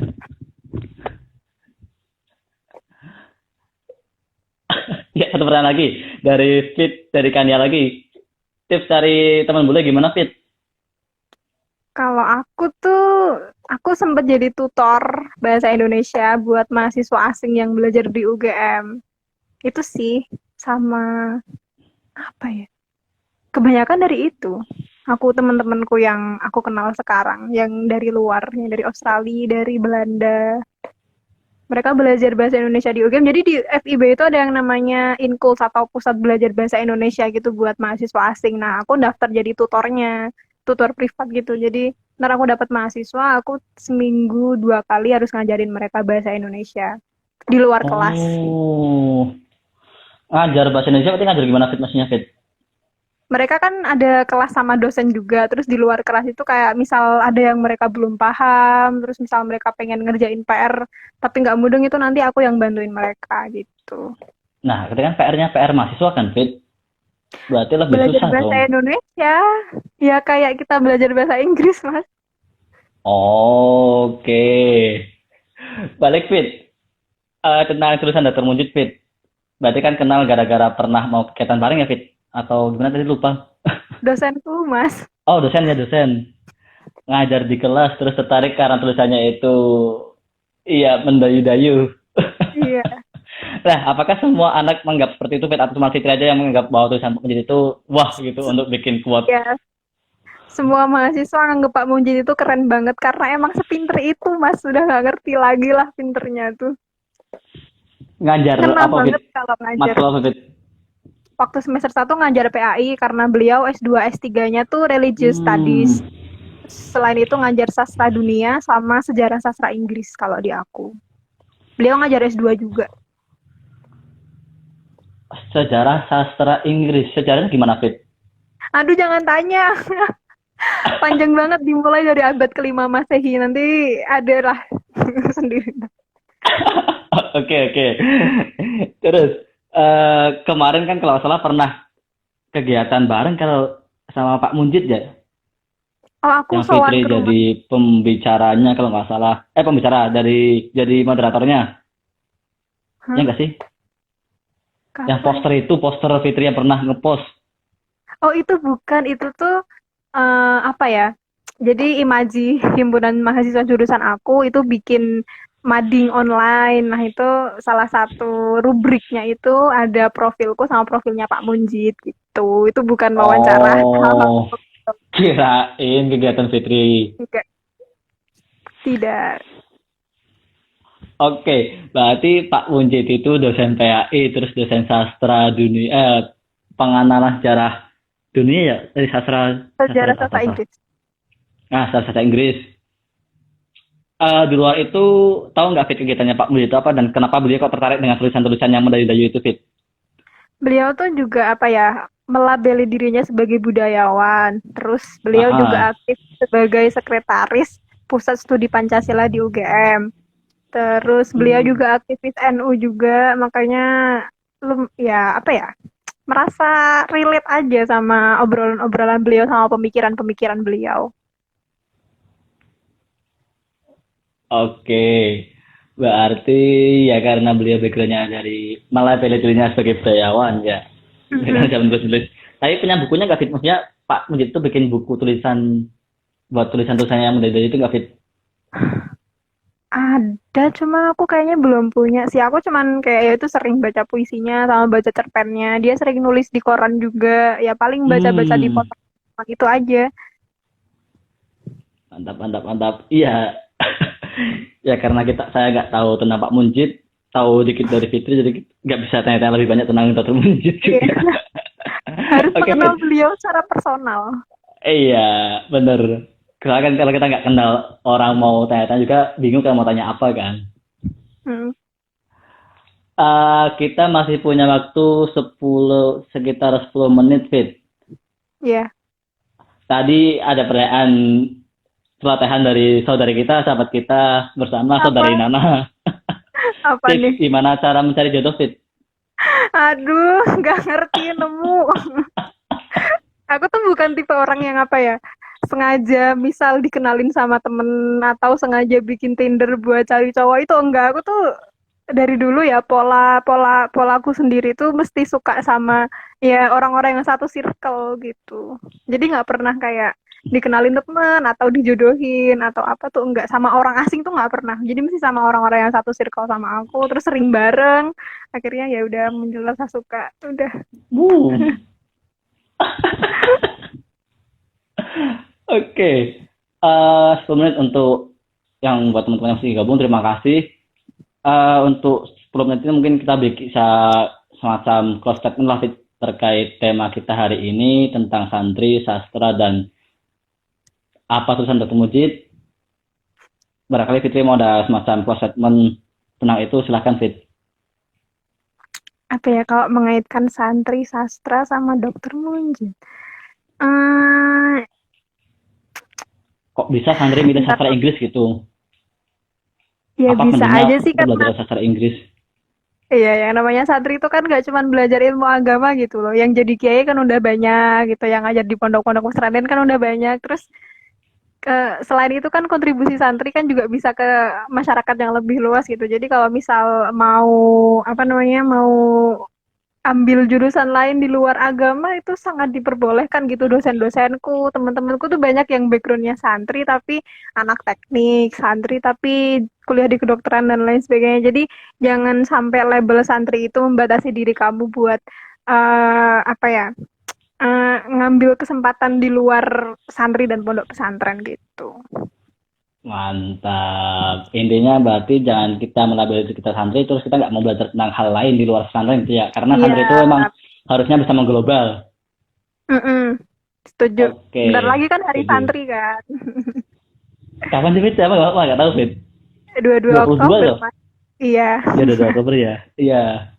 Speaker 1: Ya satu pertanyaan lagi dari Fit, dari Kania lagi. Tips dari teman bule gimana Fit?
Speaker 2: Kalau aku sempat jadi tutor bahasa Indonesia buat mahasiswa asing yang belajar di UGM. Itu sih, sama apa ya? Kebanyakan dari itu. Aku teman-temanku yang aku kenal sekarang, yang dari luar, yang dari Australia, dari Belanda. Mereka belajar bahasa Indonesia di UGM. Jadi di FIB itu ada yang namanya Inkuls atau Pusat Belajar Bahasa Indonesia gitu buat mahasiswa asing. Nah, aku daftar jadi tutornya, tutor privat gitu. Jadi ntar aku dapat mahasiswa, aku seminggu 2 kali harus ngajarin mereka bahasa Indonesia di luar kelas.
Speaker 1: Oh, ngajar bahasa Indonesia berarti ngajar gimana Fit maksudnya Fit?
Speaker 2: Mereka kan ada kelas sama dosen juga, terus di luar kelas itu kayak misal ada yang mereka belum paham, terus misal mereka pengen ngerjain PR tapi nggak mudeng, itu nanti aku yang bantuin mereka gitu.
Speaker 1: Nah, ketika kan PR-nya PR mahasiswa kan Fit? Berarti lebih
Speaker 2: Belajar
Speaker 1: susah
Speaker 2: bahasa
Speaker 1: dong.
Speaker 2: Indonesia ya kayak kita belajar bahasa Inggris, Mas.
Speaker 1: Oke. Balik Fit. Tentang tulisan dan terwujud Fit. Berarti kan kenal gara-gara pernah mau kegiatan bareng ya Fit? Atau gimana tadi lupa?
Speaker 2: Dosenku, Mas.
Speaker 1: Oh, dosen ya dosen. Ngajar di kelas terus tertarik karena tulisannya itu iya mendayu-dayu.
Speaker 2: Iya.
Speaker 1: Nah, apakah semua anak menganggap seperti itu Fit atau cuma Fitri aja yang menganggap bahwa tulisan menjadi itu wah gitu untuk bikin quote
Speaker 2: Ya, semua mahasiswa nganggep Pak Munjid itu keren banget karena emang sepinter itu, Mas. Sudah nggak ngerti lagi lah pinternya tuh.
Speaker 1: ngajar
Speaker 2: Kena
Speaker 1: apa Fit?
Speaker 2: banget kalau ngajar.
Speaker 1: Matkul apa Fit?
Speaker 2: Waktu semester 1 ngajar PAI karena beliau S2 S3-nya tuh Religious Studies.
Speaker 1: Hmm,
Speaker 2: Selain itu ngajar sastra dunia sama sejarah sastra Inggris kalau di aku. Beliau ngajar S2 juga.
Speaker 1: sejarah sastra Inggris. Sejarahnya gimana Fit?
Speaker 2: Aduh, jangan tanya. Panjang banget dimulai dari abad ke-5 Masehi. Nanti ada lah sendiri.
Speaker 1: Oke oke. Terus kemarin kan kalau nggak salah pernah kegiatan bareng kalau sama Pak Munjid ya,
Speaker 2: Oh, aku
Speaker 1: yang
Speaker 2: sowan
Speaker 1: Fitri
Speaker 2: ke rumah.
Speaker 1: jadi pembicaranya kalau nggak salah. Pembicara dari jadi moderatornya. Ya
Speaker 2: Hah?
Speaker 1: nggak sih? Yang
Speaker 2: Kapan?
Speaker 1: poster itu poster Fitri yang pernah ngepost.
Speaker 2: Oh, itu bukan. Itu tuh apa ya? Jadi Imaji, himpunan mahasiswa jurusan aku itu bikin mading online. Nah, itu salah satu rubriknya itu ada profilku sama profilnya Pak Munjid gitu. Itu bukan wawancara.
Speaker 1: Oh, kirain kegiatan Fitri.
Speaker 2: Enggak, tidak.
Speaker 1: Oke, berarti Pak Munjid itu dosen PAI, terus dosen sastra dunia, pengenalan sejarah dunia ya, dari sastra
Speaker 2: Sejarah
Speaker 1: apa
Speaker 2: sastra
Speaker 1: apa?
Speaker 2: Inggris.
Speaker 1: Nah, sastra Inggris. Di luar itu, tahu nggak Fit kegiatannya Pak Munjid itu apa dan kenapa beliau kok tertarik dengan tulisan-tulisan yang mendayu-dayu itu Fit?
Speaker 2: Beliau tuh juga apa ya, melabeli dirinya sebagai budayawan. Terus beliau juga
Speaker 1: Aha.
Speaker 2: aktif sebagai sekretaris Pusat Studi Pancasila di UGM. Terus beliau
Speaker 1: Hmm.
Speaker 2: juga aktivis NU juga, makanya ya apa ya, merasa relate aja sama obrolan-obrolan beliau sama pemikiran-pemikiran beliau.
Speaker 1: Oke, berarti ya karena beliau backgroundnya dari malah pilih dirinya sebagai budayawan ya. Dengan
Speaker 2: Mm-mm.
Speaker 1: zaman tulis. Tapi punya bukunya nggak Fit? Maksudnya Pak Mujid itu bikin buku tulisan buat tulisan-tulisannya yang mendayu itu nggak Fit?
Speaker 2: Ada, cuma aku kayaknya belum punya sih. Aku cuman kayak ya itu sering baca puisinya sama baca cerpennya. Dia sering nulis di koran juga. Ya paling baca-baca di
Speaker 1: Hmm,
Speaker 2: foto itu aja.
Speaker 1: mantap mantap mantap. Iya. Ya karena saya nggak tahu tentang Pak Munjid, tahu dikit dari Fitri, jadi nggak bisa tanya-tanya lebih banyak tentang Dr. Munjid
Speaker 2: Iya,
Speaker 1: juga.
Speaker 2: harus
Speaker 1: Oke
Speaker 2: mengenal
Speaker 1: Fit.
Speaker 2: beliau secara personal.
Speaker 1: Iya, bener. Karena kan kalau kita nggak kenal orang mau tanya-tanya juga bingung kan mau tanya apa kan.
Speaker 2: Hmm,
Speaker 1: Kita masih punya waktu sekitar 10 menit Fit.
Speaker 2: ya.
Speaker 1: Tadi ada pertanyaan pelatihan dari saudari kita, sahabat kita bersama saudari
Speaker 2: Apa?
Speaker 1: Nana.
Speaker 2: Apa nih?
Speaker 1: Tips gimana cara mencari jodoh Fit?
Speaker 2: Aduh, nggak ngerti nemu. Aku tuh bukan tipe orang yang apa ya, sengaja misal dikenalin sama temen atau sengaja bikin Tinder buat cari cowok, itu enggak. Aku tuh dari dulu ya pola pola polaku sendiri tuh mesti suka sama ya orang-orang yang satu circle gitu. Jadi nggak pernah kayak dikenalin temen atau dijodohin atau apa tuh enggak, sama orang asing tuh nggak pernah. Jadi mesti sama orang-orang yang satu circle sama aku, terus sering bareng. Akhirnya ya udah muncul rasa suka. Udah.
Speaker 1: Boom. 10 menit untuk yang buat teman-teman yang masih gabung, terima kasih. Untuk 10 menit ini mungkin kita bisa semacam close statement lah terkait tema kita hari ini tentang santri, sastra, dan apa tulisan Dr. Mujid. Barangkali Fitri mau ada semacam close statement tentang itu, silahkan Fit.
Speaker 2: Apa ya kalau mengaitkan santri, sastra sama Dokter Munjid? Eh,
Speaker 1: Kok bisa santri milih
Speaker 2: Bentar,
Speaker 1: sastra Inggris gitu?
Speaker 2: ya
Speaker 1: Apa
Speaker 2: bisa
Speaker 1: pentingnya
Speaker 2: aja sih
Speaker 1: kita
Speaker 2: karena
Speaker 1: belajar sastra Inggris?
Speaker 2: iya, yang namanya santri itu kan gak cuma belajar ilmu agama gitu loh. Yang jadi kiai kan udah banyak gitu, yang ngajar di pondok-pondok pesantren kan udah banyak. Terus selain itu kan kontribusi santri kan juga bisa ke masyarakat yang lebih luas gitu. Jadi kalau misal mau apa namanya mau ambil jurusan lain di luar agama itu sangat diperbolehkan gitu. Dosen-dosenku, teman-temanku tuh banyak yang backgroundnya santri tapi anak teknik, santri tapi kuliah di kedokteran dan lain sebagainya. Jadi jangan sampai label santri itu membatasi diri kamu buat apa ya ngambil kesempatan di luar santri dan pondok pesantren gitu.
Speaker 1: Mantap. Intinya berarti jangan kita melabeli diri kita santri terus kita nggak mau belajar tentang hal lain di luar pesantren gitu ya. Karena
Speaker 2: Iya,
Speaker 1: santri itu emang harusnya bisa mengglobal.
Speaker 2: setuju.
Speaker 1: Oke,
Speaker 2: Bentar lagi kan hari
Speaker 1: setuju.
Speaker 2: santri kan.
Speaker 1: Kapan sih Fit? Siapa nggak tahu Fit?
Speaker 2: 22
Speaker 1: 22
Speaker 2: Oktober,
Speaker 1: loh.
Speaker 2: Mas. Iya.
Speaker 1: Ya 22 Oktober ya. Iya.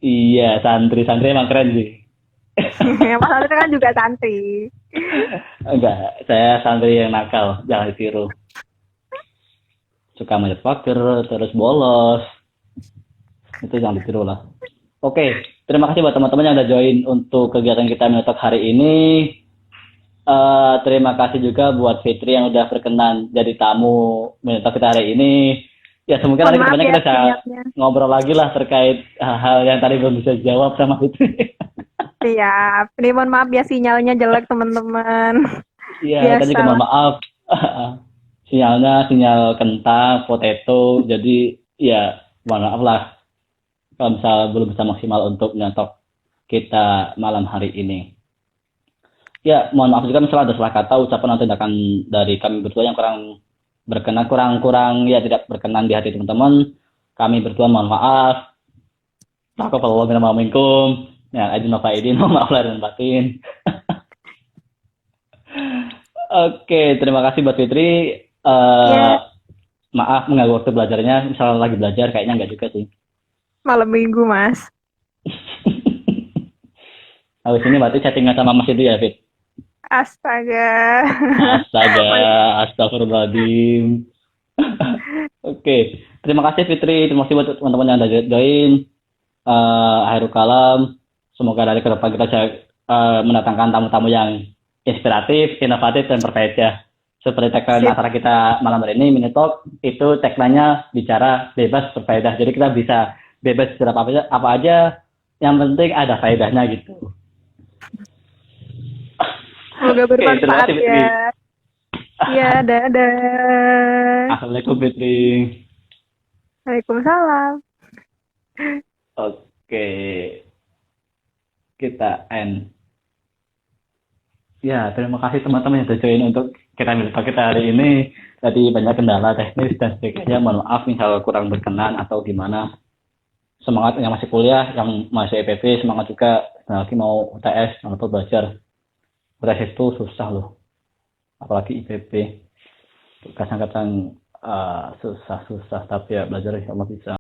Speaker 1: Iya, santri emang keren sih.
Speaker 2: Mas Aldi kan juga santri.
Speaker 1: Enggak, saya santri yang nakal, jangan ditiru. Suka manjat pagar, terus bolos. Itu jangan ditiru lah. Oke, terima kasih buat teman-teman yang udah join untuk kegiatan kita Minotalk hari ini. Terima kasih juga buat Fitri yang udah berkenan jadi tamu Minotalk kita hari ini. Ya, semoga nanti kedepannya kita bisa ngobrol lagi lah terkait hal-hal yang tadi belum bisa jawab sama Fitri.
Speaker 2: Siap. Ini mohon maaf ya sinyalnya jelek teman-teman.
Speaker 1: Iya, tadi mohon maaf. Sinyal kentang, potato. Jadi ya mohon maaf lah kalau misalnya belum bisa maksimal untuk nyetok kita malam hari ini. Ya, mohon maaf juga misalnya ada salah kata, ucapan atau tindakan dari kami berdua yang kurang berkenan, kurang ya tidak berkenan di hati teman-teman. Kami berdua mohon maaf. Taqabbalallahu minna wa minkum. Ya, izin wa faidin, maaf lahir dan batin. Oke, terima kasih buat Fitri. Maaf mengganggu waktu belajarnya, misalnya lagi belajar kayaknya enggak juga sih.
Speaker 2: Malam minggu, Mas.
Speaker 1: Habis ini berarti chattingan sama Mas itu ya, Fit?
Speaker 2: Astaga.
Speaker 1: Astagfirullahaladzim. Oke, terima kasih Fitri, terima kasih buat teman-teman yang udah join. Akhirul kalam, semoga dari ke depan kita bisa mendatangkan tamu-tamu yang inspiratif, inovatif, dan berfaedah. Seperti tagline acara kita malam hari ini, Minotalk, itu tagline-nya bicara bebas berfaedah. Jadi kita bisa bebas bicara apa aja, yang penting ada faedahnya gitu.
Speaker 2: Semoga bermanfaat ya. Iya, dadah.
Speaker 1: Assalamualaikum Fitri.
Speaker 2: Waalaikumsalam.
Speaker 1: Oke, kita end. Ya, terima kasih teman-teman yang sudah join untuk kita Minotalk kita hari ini. Tadi banyak kendala teknis dan sebagainya. Mohon maaf misal kurang berkenan atau gimana. Semangat yang masih kuliah, yang masih EPP, semangat juga. Lagi mau UTS, jangan lupa belajar. UTS itu susah loh. Apalagi IPP. Kadang-kadang susah, tapi ya belajar insya Allah bisa.